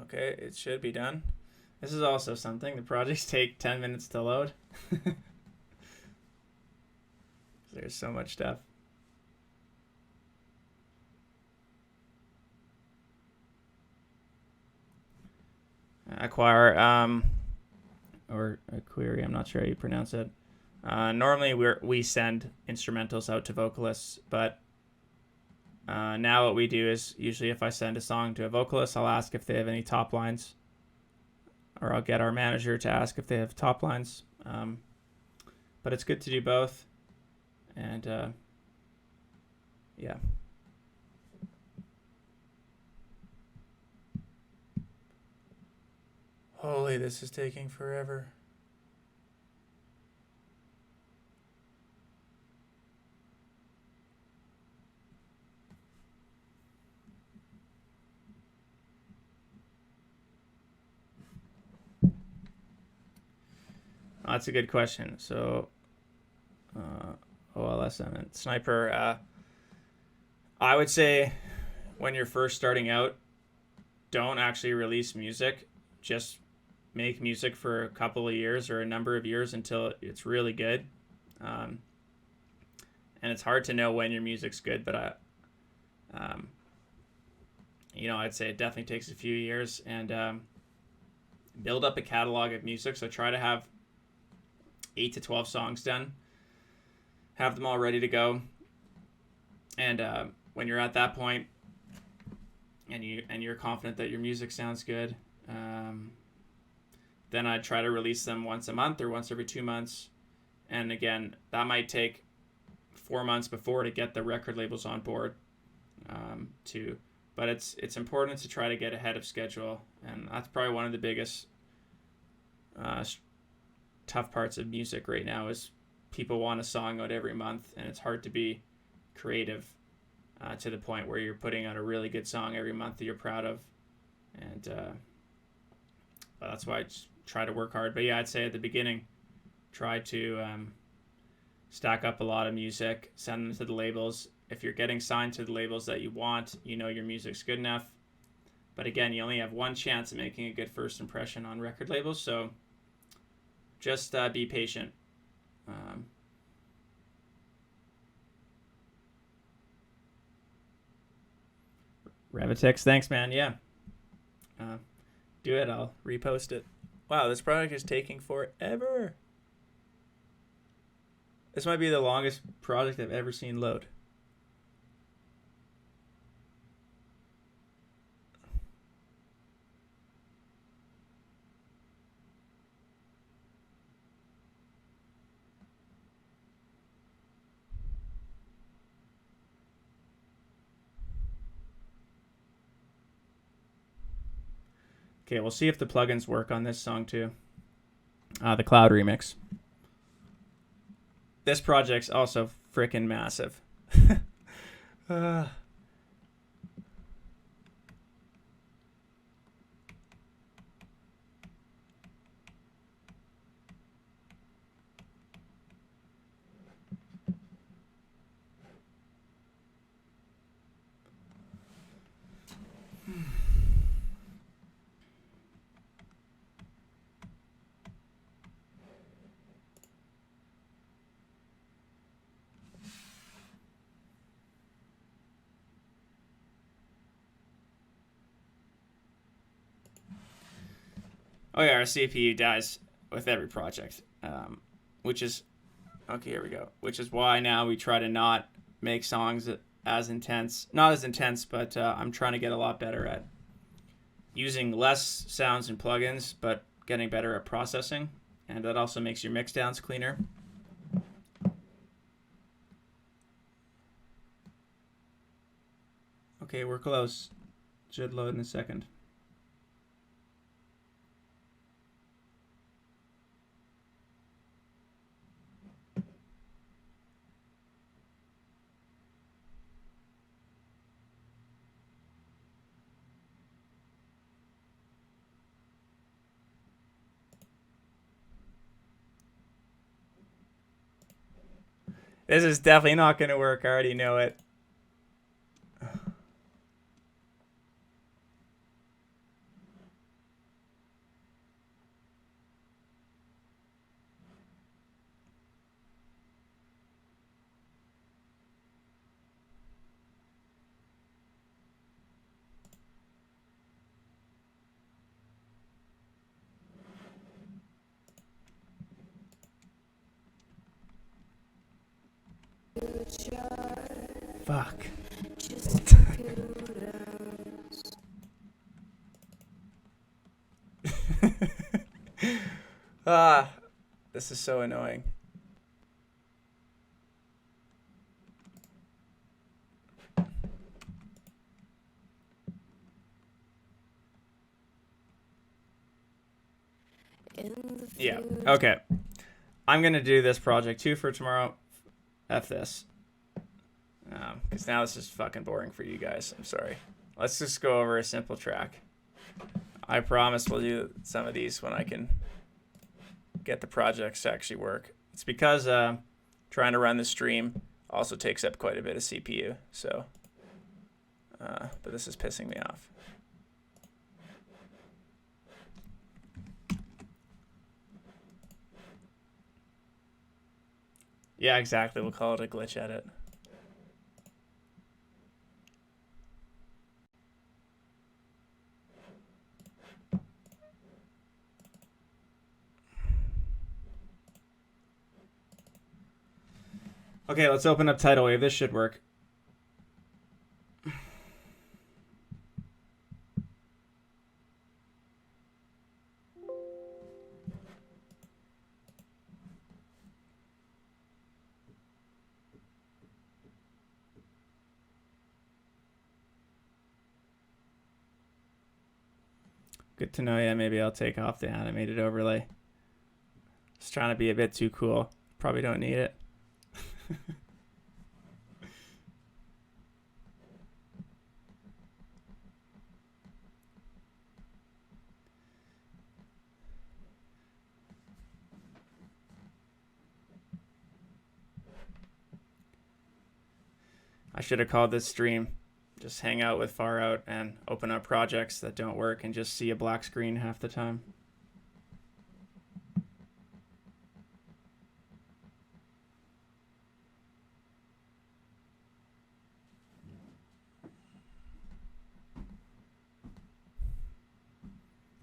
Okay, it should be done. This is also something. The projects take 10 minutes to load. There's so much stuff. Acquire, or a query, I'm not sure how you pronounce it. Normally we send instrumentals out to vocalists, but now what we do is usually if I send a song to a vocalist, I'll ask if they have any top lines, or I'll get our manager to ask if they have top lines. But it's good to do both. And yeah. Holy, this is taking forever. That's a good question. So, OLSM and Sniper, I would say when you're first starting out, don't actually release music. Just make music for a couple of years or a number of years until it's really good. And it's hard to know when your music's good, but I'd say it definitely takes a few years, and build up a catalog of music. So try to have 8 to 12 songs done, have them all ready to go. And when you're at that point and you're confident that your music sounds good, then I'd try to release them once a month or once every 2 months. And again, that might take 4 months before to get the record labels on board, but it's important to try to get ahead of schedule, and that's probably one of the biggest tough parts of music right now is people want a song out every month, and it's hard to be creative to the point where you're putting out a really good song every month that you're proud of, and that's why I just try to work hard. But yeah, I'd say at the beginning, try to stack up a lot of music, send them to the labels. If you're getting signed to the labels that you want, your music's good enough. But again, you only have one chance of making a good first impression on record labels, so just be patient. Revitix, thanks, man. Yeah. Do it. I'll repost it. Wow, this project is taking forever. This might be the longest project I've ever seen load. Okay, we'll see if the plugins work on this song too. The Cloud remix. This project's also freaking massive. Oh yeah, our CPU dies with every project, which is, okay, here we go. Which is why now we try to not make songs as intense, not as intense, but I'm trying to get a lot better at using less sounds and plugins, but getting better at processing, and that also makes your mix downs cleaner. Okay, we're close. Should load in a second. This is definitely not going to work. I already know it. Fuck. This is so annoying. Yeah, okay. I'm going to do this project too for tomorrow. F this. Because now this is fucking boring for you guys. I'm sorry. Let's just go over a simple track. I promise we'll do some of these when I can get the projects to actually work. It's because trying to run the stream also takes up quite a bit of CPU. So, but this is pissing me off. Yeah, exactly. We'll call it a glitch edit. Okay, let's open up Tidal Wave. This should work. Good to know. Yeah, maybe I'll take off the animated overlay. Just trying to be a bit too cool. Probably don't need it. I should have called this stream just hang out with FAROUT and open up projects that don't work and just see a black screen half the time.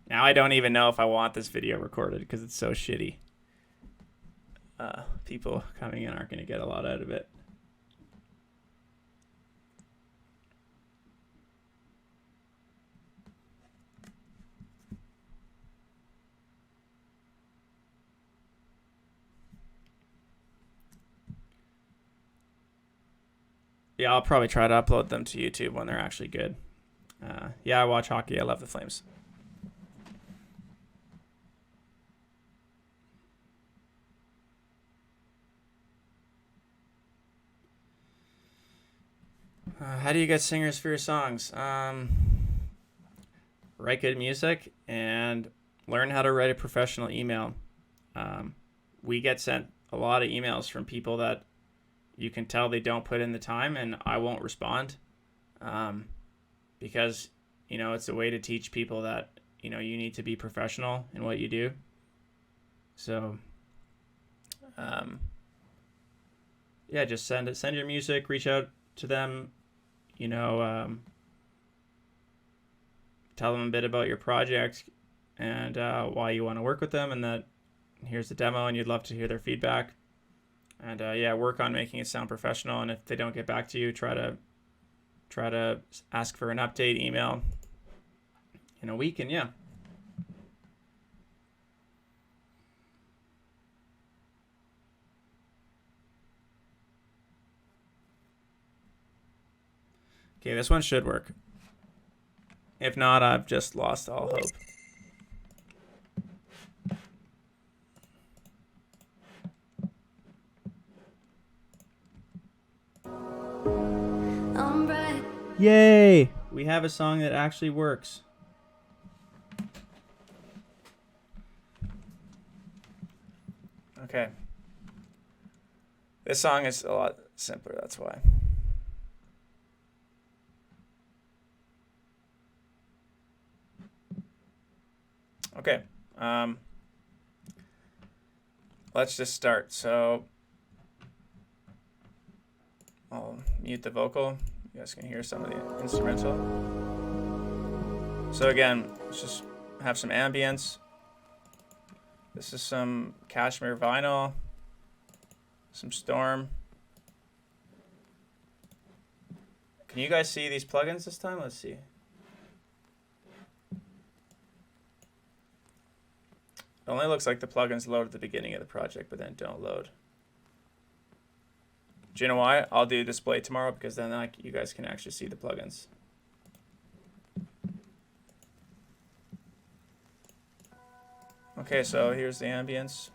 Now I don't even know if I want this video recorded because it's so shitty. People coming in aren't going to get a lot out of it. Yeah, I'll probably try to upload them to YouTube when they're actually good. Yeah, I watch hockey. I love the Flames. How do you get singers for your songs? Write good music and learn how to write a professional email. We get sent a lot of emails from people that you can tell they don't put in the time, and I won't respond because, you know, it's a way to teach people that, you know, you need to be professional in what you do. So, yeah, just send your music, reach out to them, you know, tell them a bit about your project and why you want to work with them, and that here's the demo and you'd love to hear their feedback. And yeah, work on making it sound professional. And if they don't get back to you, try to ask for an update email in a week, and yeah. Okay, this one should work. If not, I've just lost all hope. Yay! We have a song that actually works. Okay. This song is a lot simpler, that's why. Okay. Let's just start. So I'll mute the vocal. You guys can hear some of the instrumental. So again, let's just have some ambience. This is some cashmere vinyl, some storm. Can you guys see these plugins this time? Let's see. It only looks like the plugins load at the beginning of the project, but then don't load. Do you know why? I'll do display tomorrow because then you guys can actually see the plugins. Okay, so here's the ambience.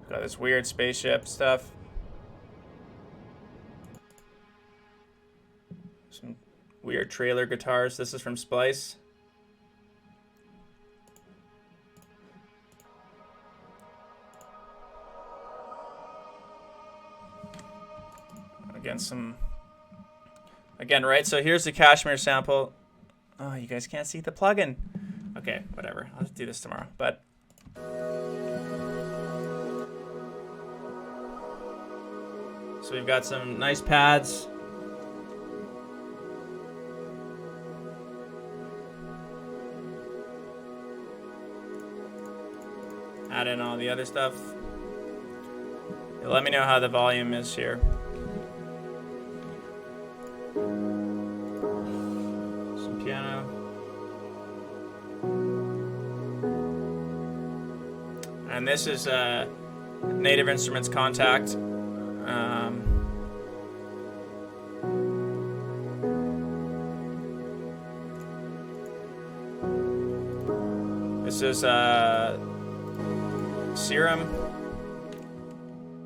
Got this weird spaceship stuff. Some weird trailer guitars. This is from Splice. Again, right? So here's the cashmere sample. Oh, you guys can't see the plugin. Okay, whatever. I'll do this tomorrow. But so we've got some nice pads. Add in all the other stuff. Let me know how the volume is here. Some piano. And this is Native Instruments Contact. This is Serum.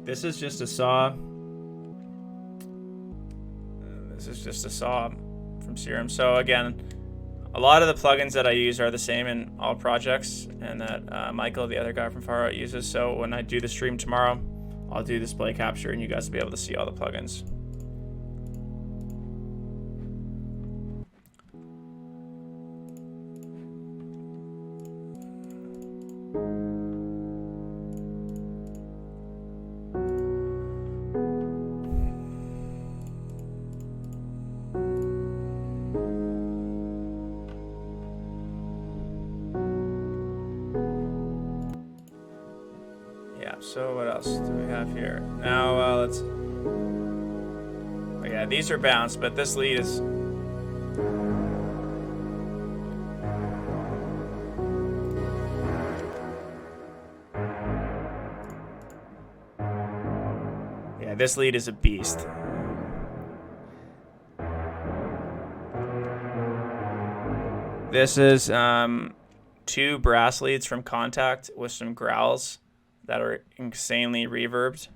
This is just a saw. This is just a saw from Serum. So again, a lot of the plugins that I use are the same in all projects, and that Michael, the other guy from FAROUT, uses. So when I do the stream tomorrow, I'll do display capture, and you guys will be able to see all the plugins. So what else do we have here? Now let's. Oh yeah, these are bounced, but this lead is. Yeah, this lead is a beast. This is 2 brass leads from Contact with some growls that are insanely reverbed.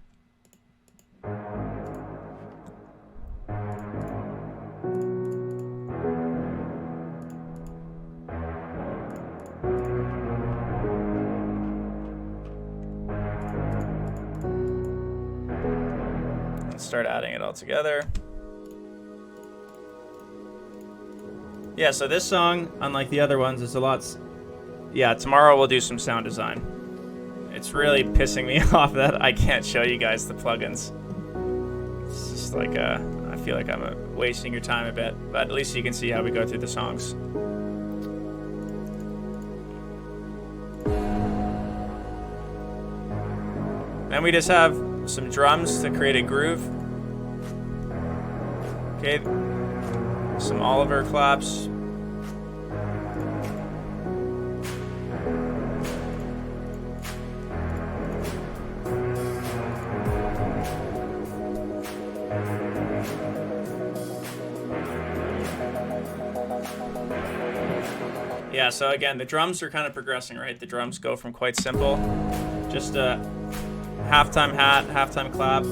Let's start adding it all together. Yeah, so this song, unlike the other ones, is a lot. Yeah, tomorrow we'll do some sound design. It's really pissing me off that I can't show you guys the plugins. It's just like, I feel like I'm wasting your time a bit, but at least you can see how we go through the songs. Then we just have some drums to create a groove. Okay, some Oliver claps. Yeah, so again, the drums are kind of progressing, right? The drums go from quite simple, just a halftime hat, halftime clap.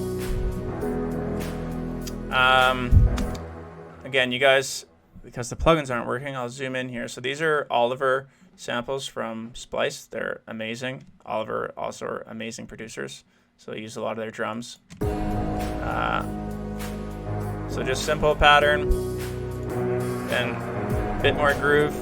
Again, you guys, because the plugins aren't working, I'll zoom in here. So these are Oliver samples from Splice. They're amazing. Oliver also are amazing producers, so they use a lot of their drums. So just simple pattern, then a bit more groove.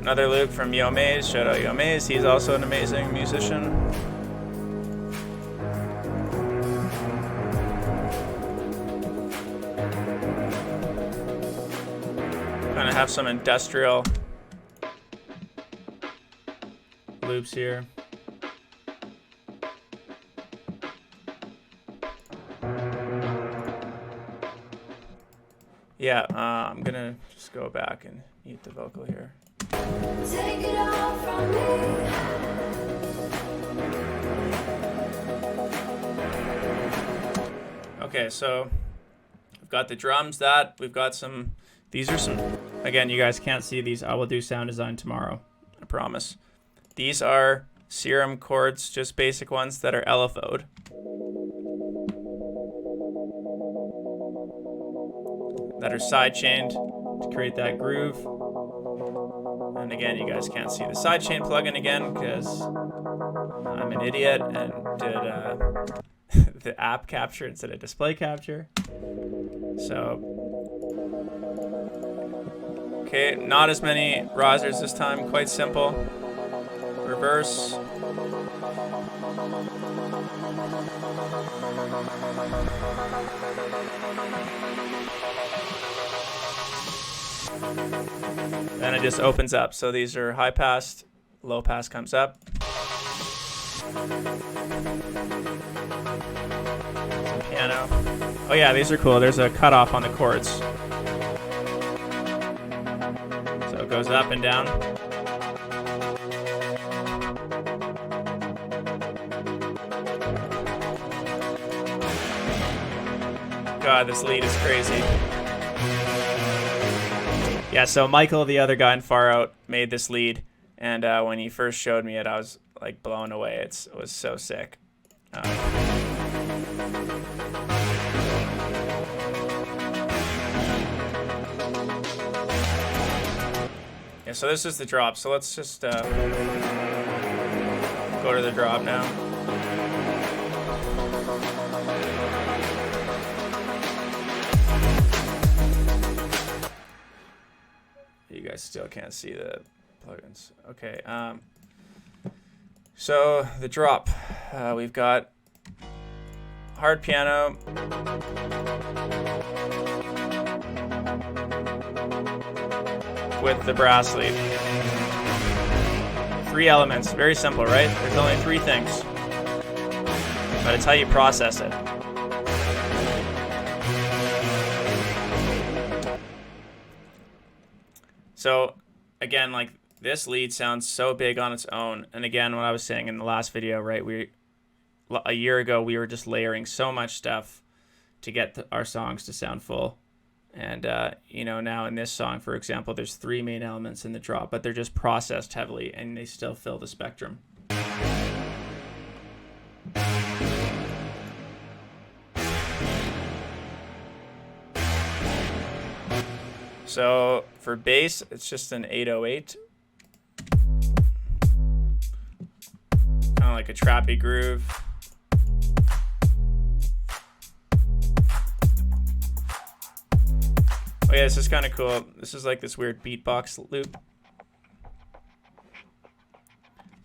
Another loop from Yo Maze. Shout out Yo Maze. He's also an amazing musician. Kind of have some industrial loops here. Yeah, I'm gonna just go back and mute the vocal here. Take it all from me. Okay, so we've got the drums, we've got some, these are some, again, you guys can't see these. I will do sound design tomorrow, I promise. These are Serum chords, just basic ones that are LFO'd. That are sidechained to create that groove. And again, you guys can't see the sidechain plugin again because I'm an idiot and did the app capture instead of display capture. So, okay, not as many risers this time, quite simple. Reverse. Then it just opens up. So these are high pass, low pass comes up. Some piano. Oh yeah, these are cool. There's a cutoff on the chords. So it goes up and down. God, this lead is crazy. Yeah, so Michael, the other guy in FAROUT, made this lead, and when he first showed me it, I was like blown away. It was so sick. Yeah, so this is the drop. So let's just go to the drop now. You guys still can't see the plugins. Okay. So the drop, we've got hard piano, with the brass lead. 3 elements, very simple, right? There's only 3 things, but it's how you process it. So again, like this lead sounds so big on its own. And again, what I was saying in the last video, right? A year ago, we were just layering so much stuff to get our songs to sound full. And, you know, now in this song, for example, there's 3 main elements in the drop, but they're just processed heavily and they still fill the spectrum. So for bass, it's just an 808. Kind of like a trappy groove. Oh yeah, this is kind of cool. This is like this weird beatbox loop.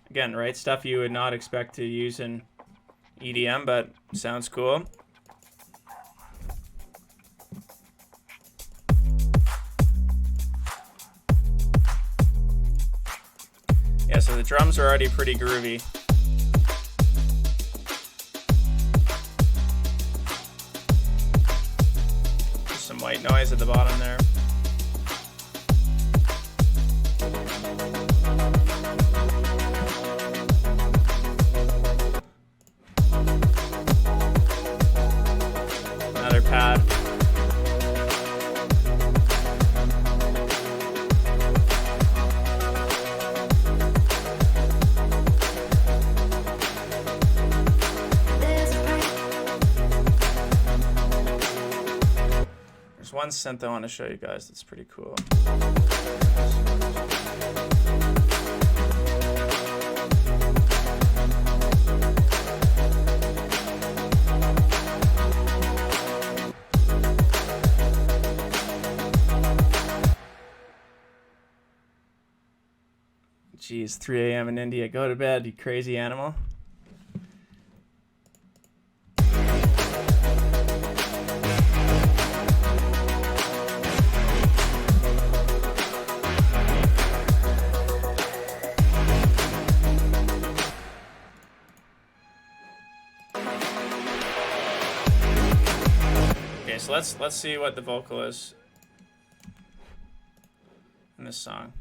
Again, right? Stuff you would not expect to use in EDM, but sounds cool. Yeah, so the drums are already pretty groovy. Just some white noise at the bottom there. Another pad. One synth I want to show you guys that's pretty cool. Jeez, 3 a.m. in India. Go to bed, you crazy animal. So let's see what the vocal is in this song.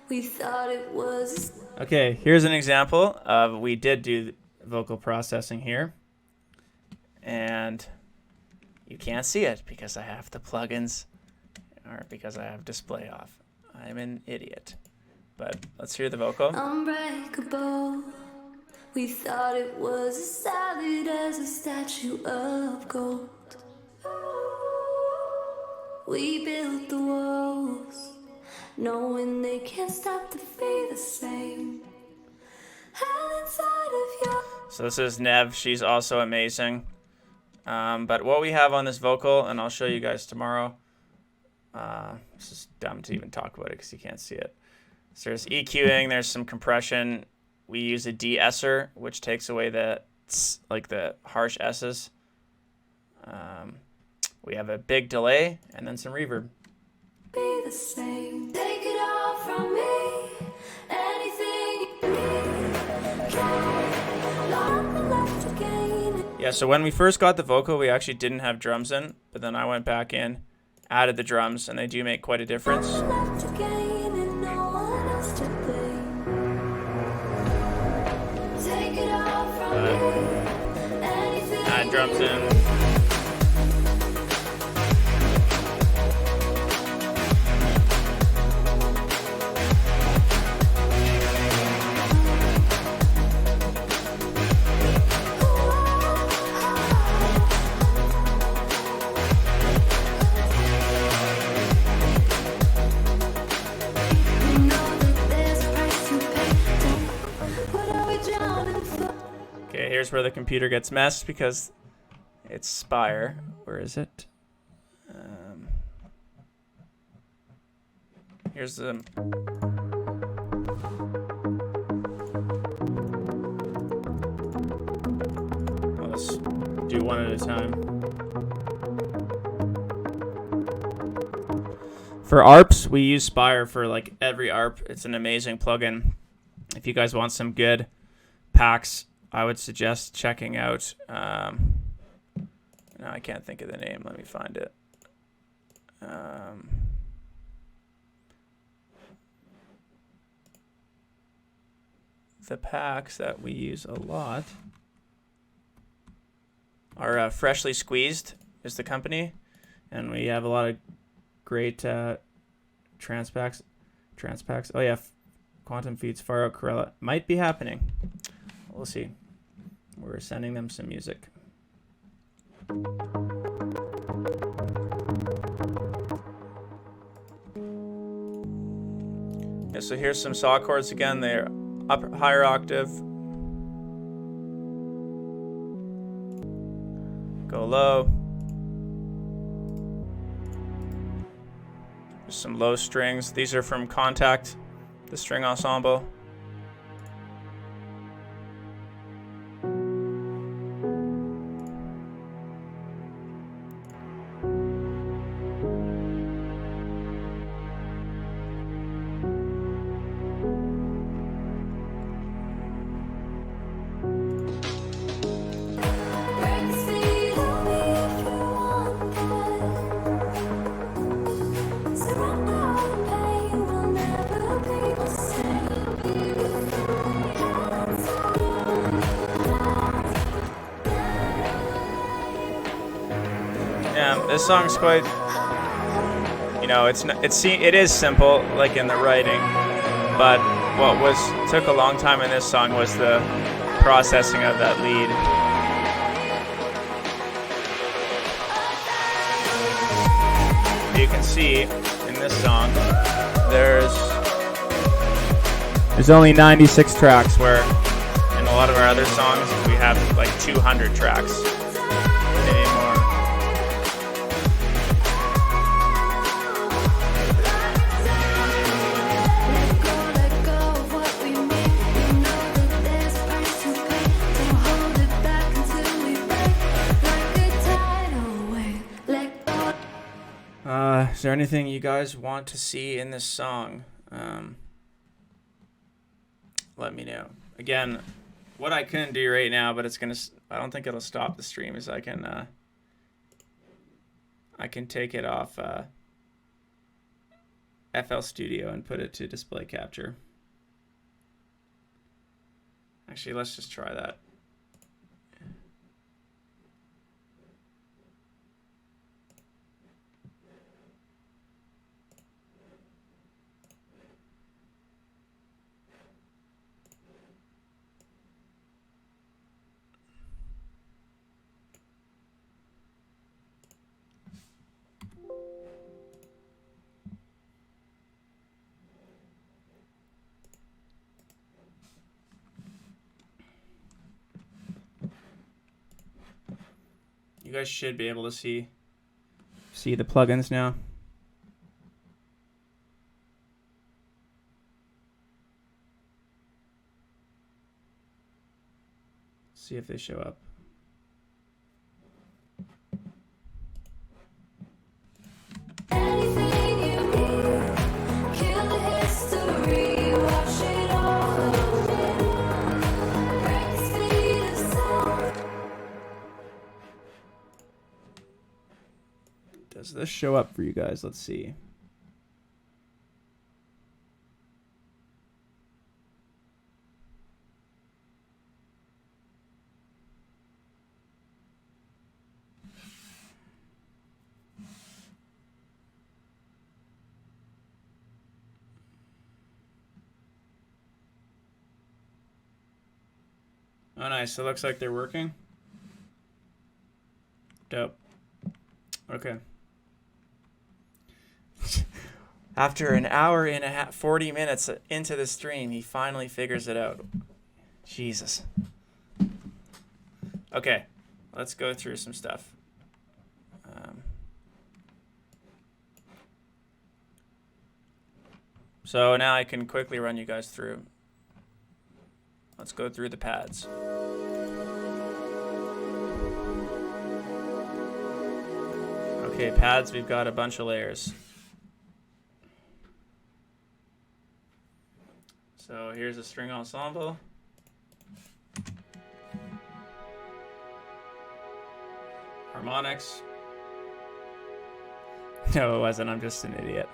We thought it was. Okay, here's an example of we did do vocal processing here, and you can't see it because I have the plugins or because I have display off. I'm an idiot. But let's hear the vocal. Unbreakable. We thought it was as solid as a statue of gold. We built the walls, knowing they can't stop to be the same. Hell inside of your So this is Nev. She's also amazing. But what we have on this vocal, and I'll show you guys tomorrow. This is dumb to even talk about it because you can't see it. So there's EQing, there's some compression. We use a de-esser, which takes away the like the harsh S's. We have a big delay and then some reverb. Be the same. Take it all from me. Anything you need. Left again. Yeah, so when we first got the vocal, we actually didn't have drums in, but then I went back in, added the drums, and they do make quite a difference. Left again and no one else to blame. Take it all from me. Anything Add drums in. Okay, here's where the computer gets messed because it's Spire. Where is it? Here's the... Let's do one at a time. For ARPs, we use Spire for like every ARP. It's an amazing plugin. If you guys want some good packs, I would suggest checking out. No, I can't think of the name. Let me find it. The packs that we use a lot are Freshly Squeezed is the company, and we have a lot of great transpacks. Oh yeah, Quantum Feeds, FAROUT, Corella might be happening. We'll see. We're sending them some music. Yeah, so here's some saw chords again. They're up higher octave. Go low. There's some low strings. These are from Contact, the string ensemble. This song's quite, you know, it is simple, like in the writing, but what took a long time in this song was the processing of that lead. You can see in this song, there's only 96 tracks, where in a lot of our other songs we have like 200 tracks. Maybe more. Is there anything you guys want to see in this song? Let me know. Again, what I couldn't do right now, but I don't think it'll stop the stream, is I can take it off FL Studio and put it to display capture. Actually, let's just try that. guys should be able to see the plugins now. See if they show up. Anything you need, kill the history, wash it all away. Break the speed of sound. Does this show up for you guys? Let's see. Oh, nice. It looks like they're working. Dope. Okay. After an hour and a half, 40 minutes into the stream, he finally figures it out. Jesus. Okay. Let's go through some stuff. So now I can quickly run you guys through. Let's go through the pads. Okay, pads, we've got a bunch of layers. So here's a string ensemble. Harmonics. No, it wasn't. I'm just an idiot.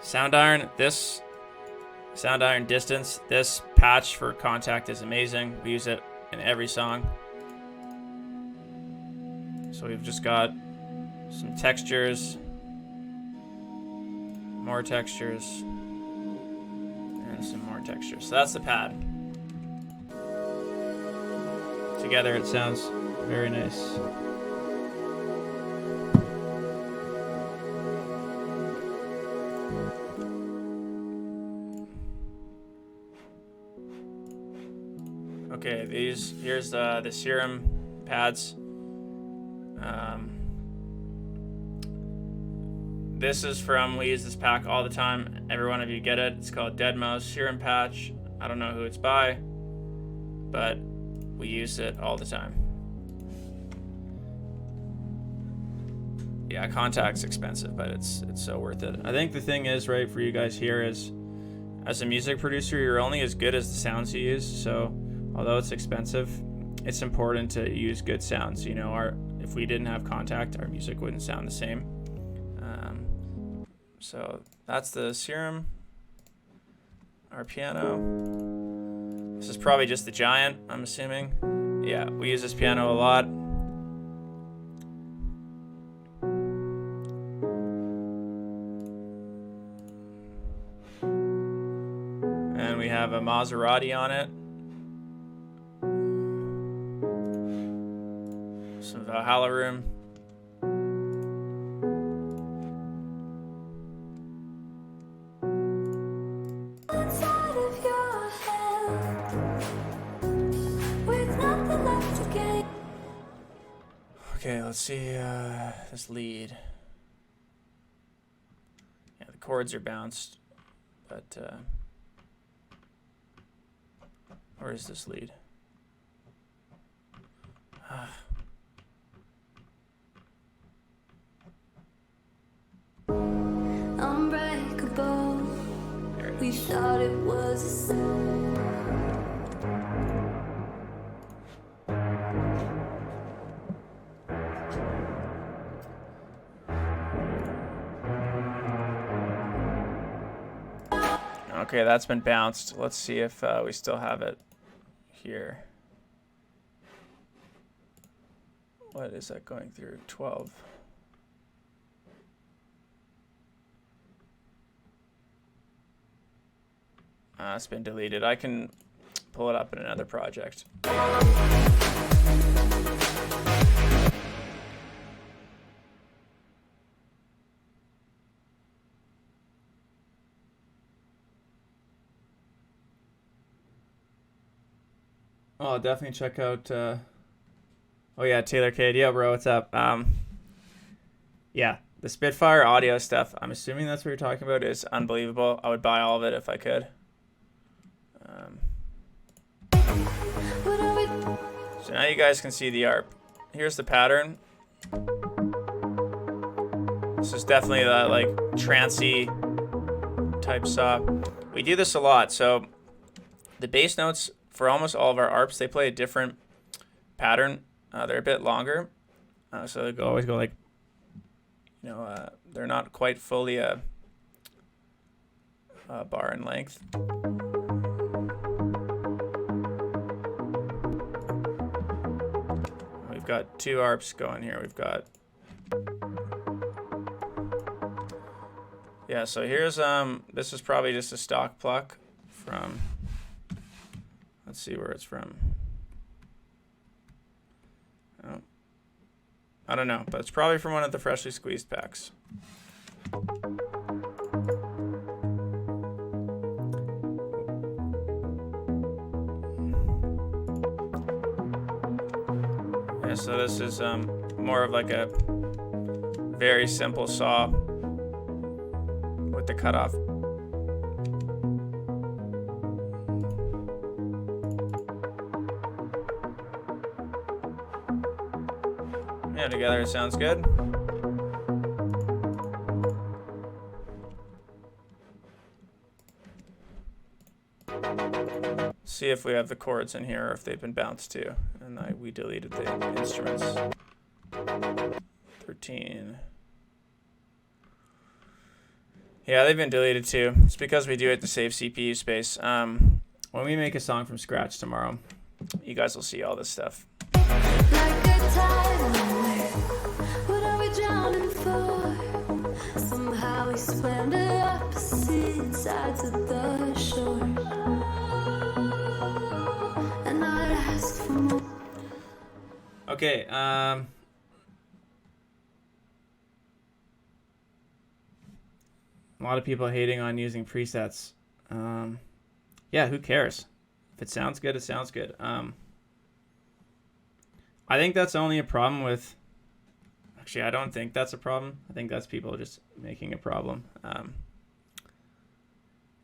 Sound iron, this sound iron distance, this patch for contact is amazing. We use it in every song. So we've just got some textures, more textures, and some more textures. So that's the pad. Together it sounds very nice. Okay, here's the serum pads. This is from, we use this pack all the time. Every one of you get it. It's called Dead Mouse Serum Patch. I don't know who it's by, but we use it all the time. Yeah, contact's expensive, but it's so worth it. I think the thing is, right, for you guys here is, as a music producer, you're only as good as the sounds you use. So although it's expensive, it's important to use good sounds. You know, if we didn't have contact, our music wouldn't sound the same. So that's the serum, our piano. This is probably just the Giant, I'm assuming. Yeah, we use this piano a lot. And we have a Maserati on it. Some Valhalla room. Inside of your head, with nothing left to gain. Okay, let's see this lead. Yeah, the chords are bounced, but where is this lead? Unbreakable. There it We is. thought it was. Okay, that's been bounced. Let's see if we still have it here. What is that going through? 12. It's been deleted. I can pull it up in another project. Oh, definitely check out. Oh yeah, Taylor Cade. Yeah, bro, what's up? Yeah, the Spitfire audio stuff. I'm assuming that's what you're talking about. Is unbelievable. I would buy all of it if I could. So now you guys can see the ARP. Here's the pattern. This is definitely that like trancey type saw. We do this a lot. So the bass notes for almost all of our ARPs, they play a different pattern. They're a bit longer, so they always go like, they're not quite fully a bar in length. We've got two ARPs going here. We've got, yeah. So here's this is probably just a stock pluck from. Let's see where it's from. Oh, I don't know, but it's probably from one of the freshly squeezed packs. Yeah, so this is more of like a very simple saw with the cutoff. Yeah, together it sounds good. See if we have the chords in here or if they've been bounced too. And we deleted the instruments. 13. Yeah, they've been deleted too. It's because we do it to save CPU space. When we make a song from scratch tomorrow, you guys will see all this stuff. Like a tidal wave, what are we drowning for? Somehow we swam to opposite sides of the shore, and I'd ask for more. Okay, a lot of people hating on using presets. Yeah, who cares? If it sounds good, it sounds good. I think that's only a problem with... Actually, I don't think that's a problem. I think that's people just making a problem.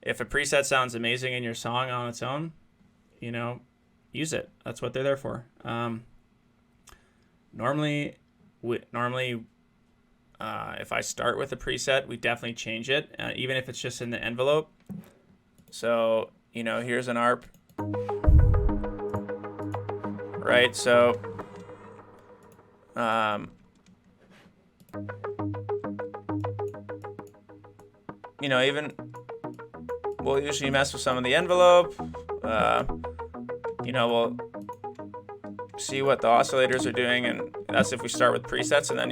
If a preset sounds amazing in your song on its own, use it. That's what they're there for. Normally, if I start with a preset, we definitely change it, even if it's just in the envelope. So, here's an ARP. Right, so... even we'll usually mess with some of the envelope. We'll see what the oscillators are doing, and that's if we start with presets. And then,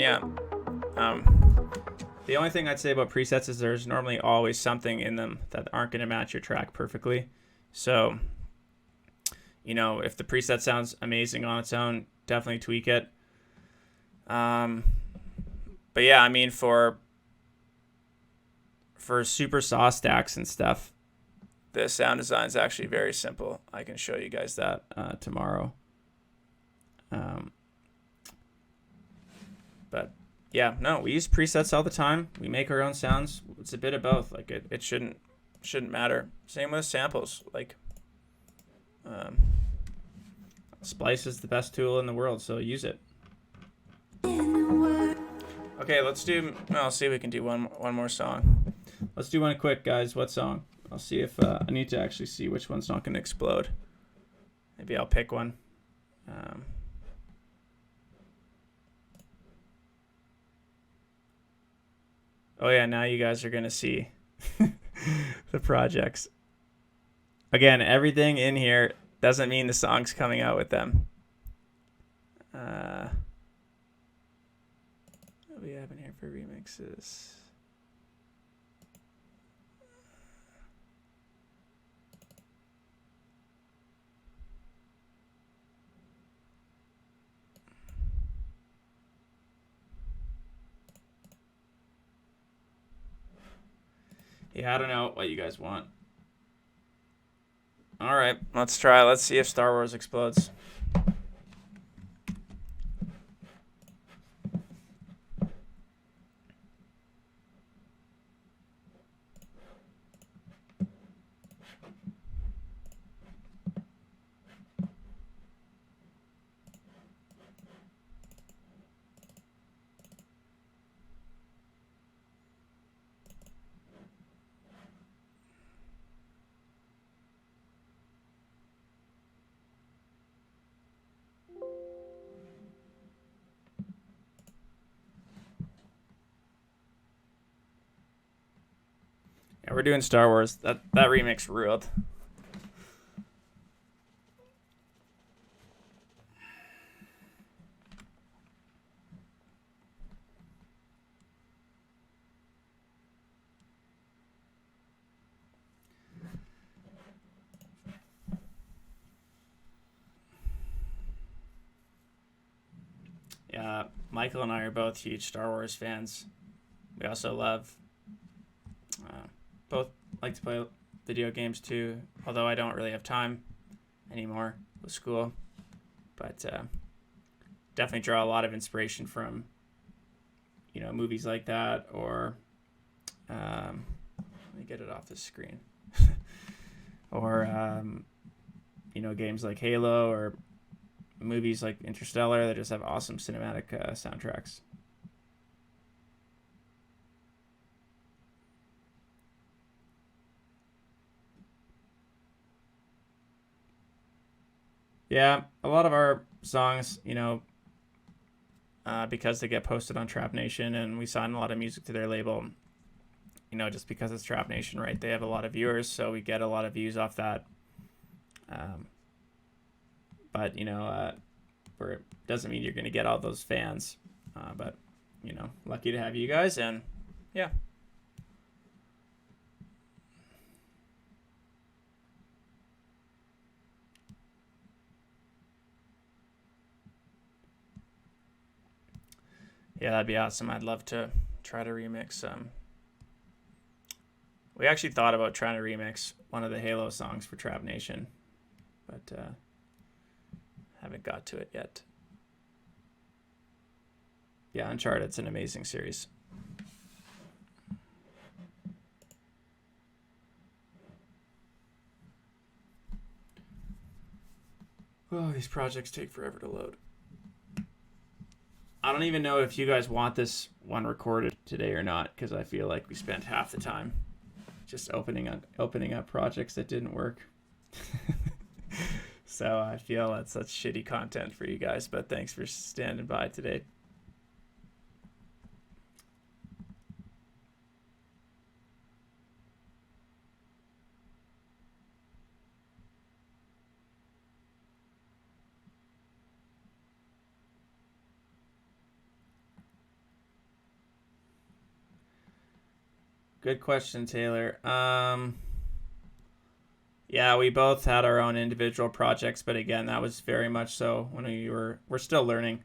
the only thing I'd say about presets is there's normally always something in them that aren't going to match your track perfectly. So, if the preset sounds amazing on its own, definitely tweak it. But yeah, I mean, for super saw stacks and stuff, the sound design is actually very simple. I can show you guys that tomorrow. But yeah, no, we use presets all the time. We make our own sounds. It's a bit of both. Like it shouldn't matter. Same with samples. Like Splice is the best tool in the world, so use it. Okay, let's see if we can do one more song. Let's do one quick, guys. What song? I'll see if I need to actually see which one's not going to explode. Maybe I'll pick one. Oh yeah, now you guys are going to see the projects. Again, everything in here doesn't mean the song's coming out with them. What do we have in here for remixes? Yeah, I don't know what you guys want. All right, let's try. Let's see if Star Wars explodes. Yeah, we're doing Star Wars. That remix ruled. Yeah, Michael and I are both huge Star Wars fans. We also love both like to play video games too, although I don't really have time anymore with school. But definitely draw a lot of inspiration from, movies like that, or let me get it off the screen. Or games like Halo, or movies like Interstellar that just have awesome cinematic soundtracks. Yeah, a lot of our songs, because they get posted on Trap Nation and we sign a lot of music to their label, just because it's Trap Nation, right? They have a lot of viewers, so we get a lot of views off that. But it doesn't mean you're going to get all those fans. But lucky to have you guys, and yeah. Yeah, that'd be awesome. I'd love to try to remix. We actually thought about trying to remix one of the Halo songs for Trap Nation, but haven't got to it yet. Yeah, Uncharted's an amazing series. Oh, these projects take forever to load. I don't even know if you guys want this one recorded today or not, because I feel like we spent half the time just opening up projects that didn't work. So I feel that's such shitty content for you guys, but thanks for standing by today. Good question, Taylor. Yeah, we both had our own individual projects, but again, that was very much so when we're still learning.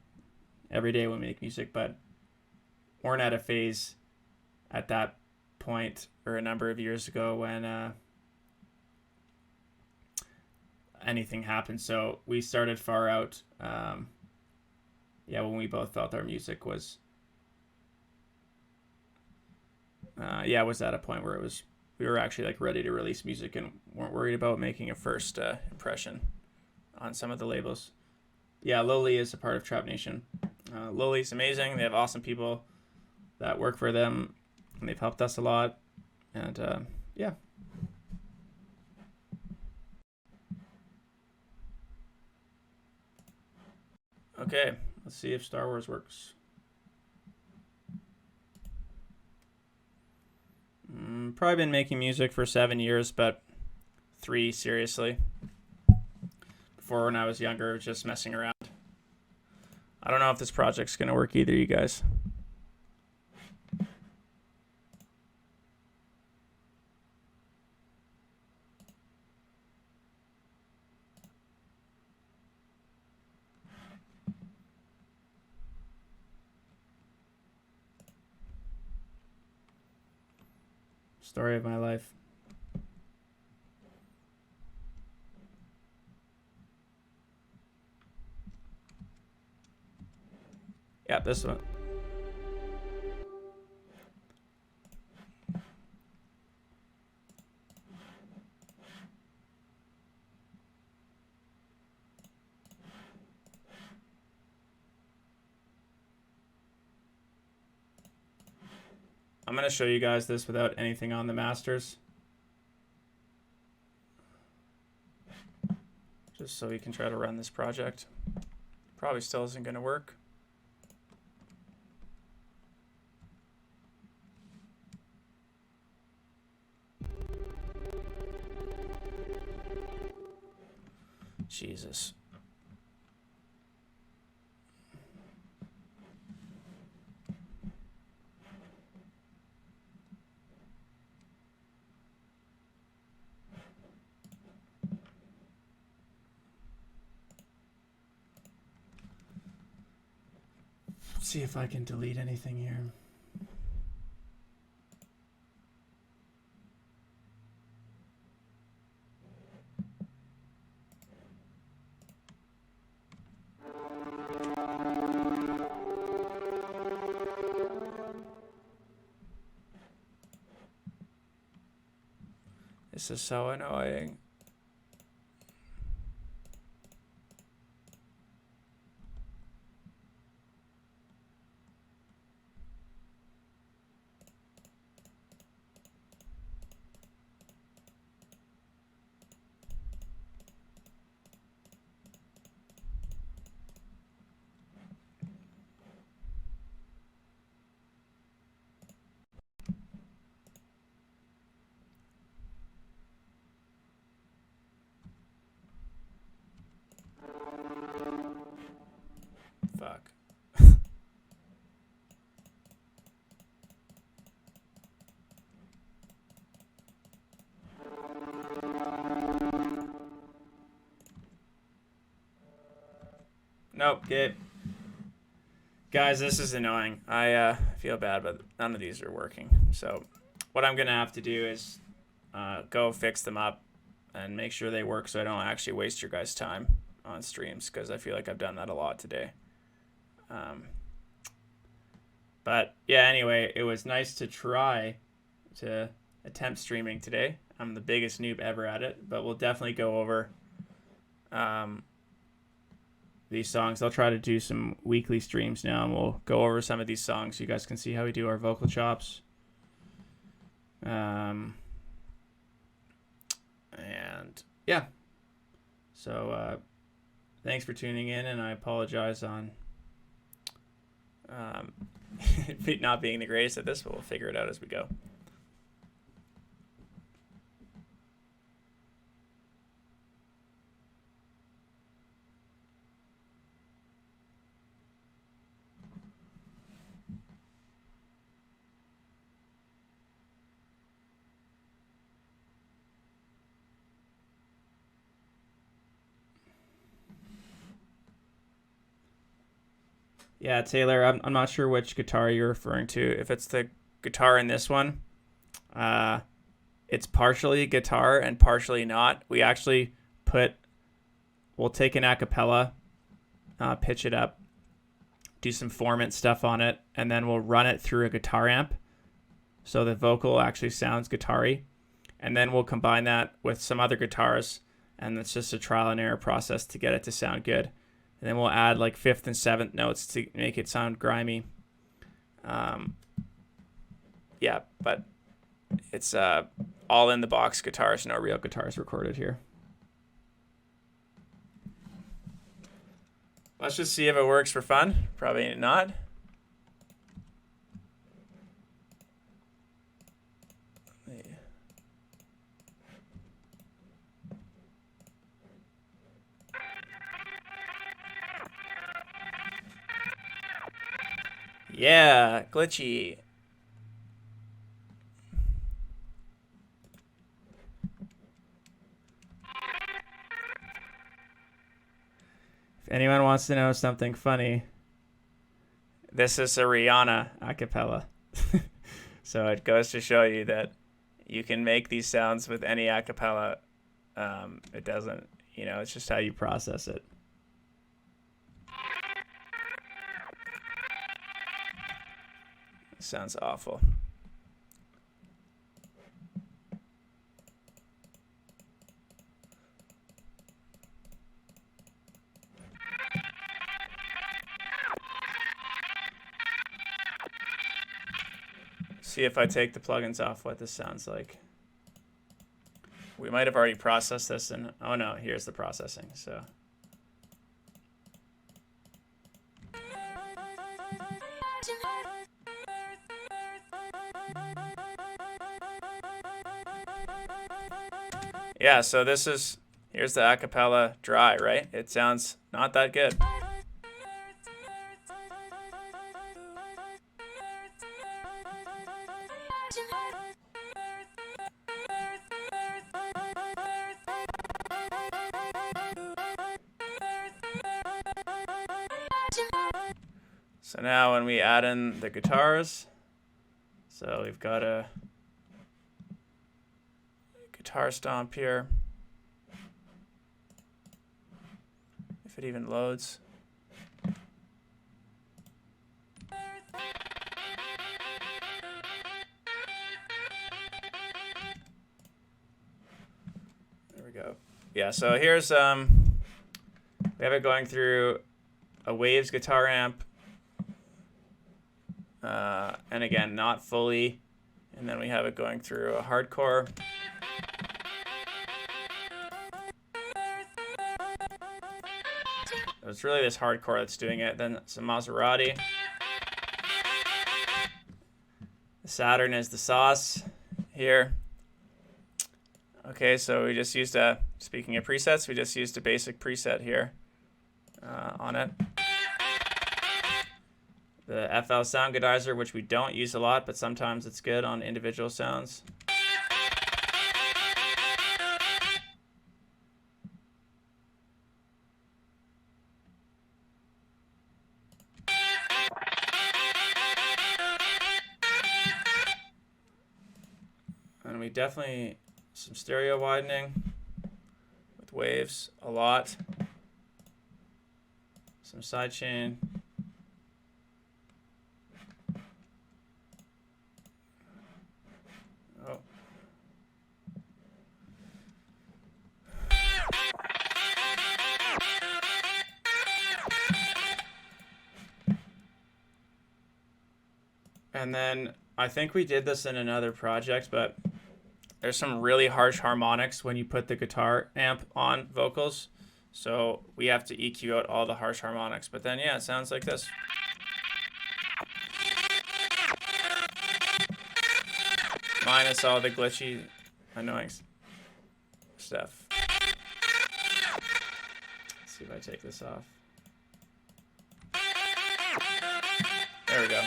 Every day we make music, but weren't at a phase at that point or a number of years ago when anything happened. So we started FAROUT. When we both felt our music was was at a point where we were actually like ready to release music and weren't worried about making a first impression on some of the labels. Yeah, Lowly is a part of Trap Nation. Lowly's amazing. They have awesome people that work for them, and they've helped us a lot. And yeah. Okay, let's see if Star Wars works. Probably been making music for 7 years, but 3 seriously. Before, when I was younger, just messing around. I don't know if this project's gonna work either, you guys. Story of my life. Yeah, this one. I'm going to show you guys this without anything on the masters. Just so you can try to run this project. Probably still isn't going to work. Jesus. See if I can delete anything here. This is so annoying. Fuck. Nope, Gabe. Guys, this is annoying. I feel bad, but none of these are working. So what I'm going to have to do is go fix them up and make sure they work so I don't actually waste your guys' time on streams, because I feel like I've done that a lot today. But yeah, anyway, it was nice to try to attempt streaming today. I'm the biggest noob ever at it, but we'll definitely go over these songs. I'll try to do some weekly streams now, and we'll go over some of these songs so you guys can see how we do our vocal chops. And yeah, so thanks for tuning in, and I apologize on not being the greatest at this, but we'll figure it out as we go. Yeah, Taylor, I'm not sure which guitar you're referring to. If it's the guitar in this one, it's partially guitar and partially not. We actually we'll take an acapella, pitch it up, do some formant stuff on it, and then we'll run it through a guitar amp so the vocal actually sounds guitar-y. And then we'll combine that with some other guitars, and it's just a trial and error process to get it to sound good. And then we'll add like 5th and 7th notes to make it sound grimy. Yeah, but it's all in the box guitars, no real guitars recorded here. Let's just see if it works for fun. Probably not. Yeah, glitchy. If anyone wants to know something funny, this is a Rihanna acapella. So it goes to show you that you can make these sounds with any acapella. It doesn't, it's just how you process it. sounds awful. See if I take the plugins off what this sounds like. We might have already processed this, and oh no, here's the processing. So yeah, so this is, here's the acapella dry, right? It sounds not that good. So now when we add in the guitars, so we've got a guitar stomp here. If it even loads. There we go. Yeah, so here's we have it going through a Waves guitar amp. And again, not fully. And then we have it going through a hardcore. It's really this hardcore that's doing it. Then some Maserati. The Saturn is the sauce here. Okay, so we just used a, speaking of presets, we just used a basic preset here on it. The FL Sound Godizer, which we don't use a lot, but sometimes it's good on individual sounds. And we definitely, some stereo widening with waves a lot. Some sidechain. And then I think we did this in another project, but there's some really harsh harmonics when you put the guitar amp on vocals. So we have to EQ out all the harsh harmonics. But then, yeah, it sounds like this. Minus all the glitchy, annoying stuff. Let's see if I take this off. There we go.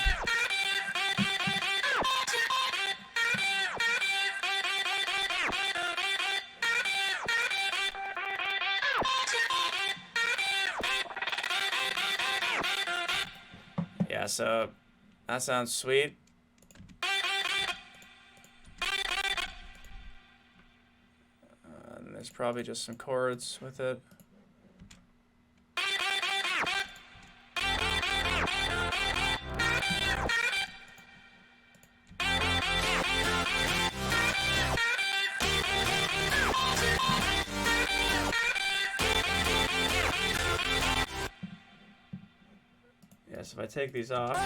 Yeah, so that sounds sweet. And there's probably just some chords with it. Yes, if I take these off.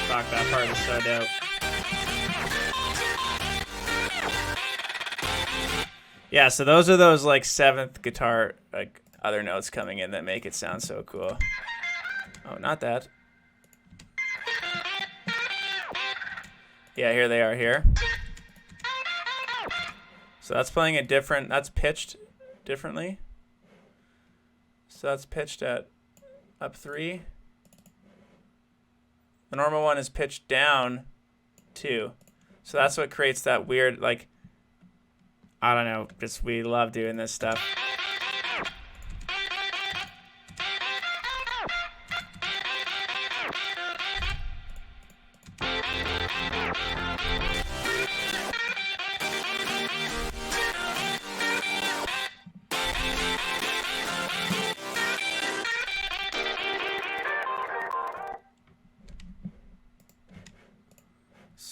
Fuck, that part is so dope. Yeah, so those are those like seventh guitar, like other notes coming in that make it sound so cool. Oh, not that. Yeah, here they are here. So that's playing a different, that's pitched differently. So that's pitched at up 3. The normal one is pitched down 2. So that's what creates that weird, like, I don't know, just we love doing this stuff.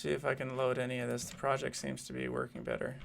see if I can load any of this. The project seems to be working better.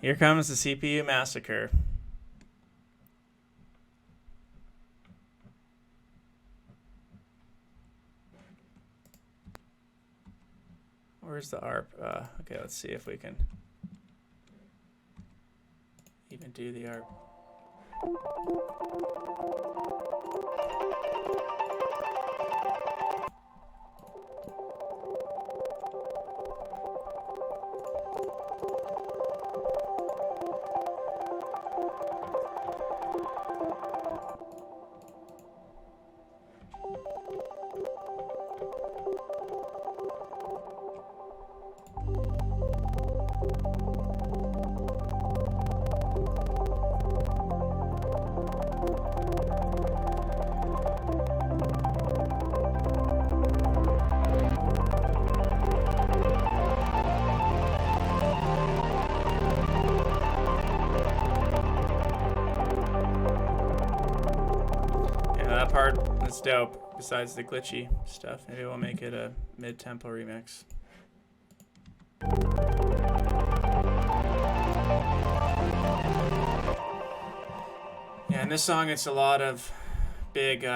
Here comes the CPU massacre. Where's the ARP? Okay, let's see if we can even do the ARP. Part that's dope, besides the glitchy stuff. Maybe we'll make it a mid-tempo remix. Yeah, in this song it's a lot of big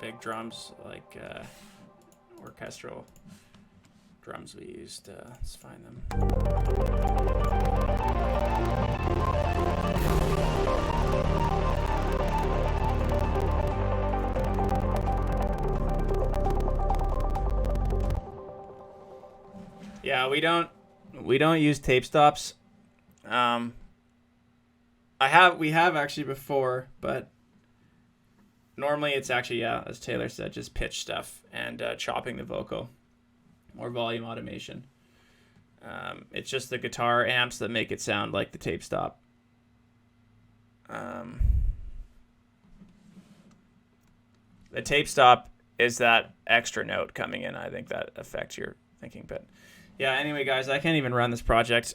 big drums, like orchestral drums we used. Let's find them. Yeah, we don't use tape stops. We have actually before, but normally it's actually, yeah, as Taylor said, just pitch stuff and chopping the vocal or volume automation. It's just the guitar amps that make it sound like the tape stop. The tape stop is that extra note coming in. I think that affects your thinking. But yeah, anyway, guys, I can't even run this project.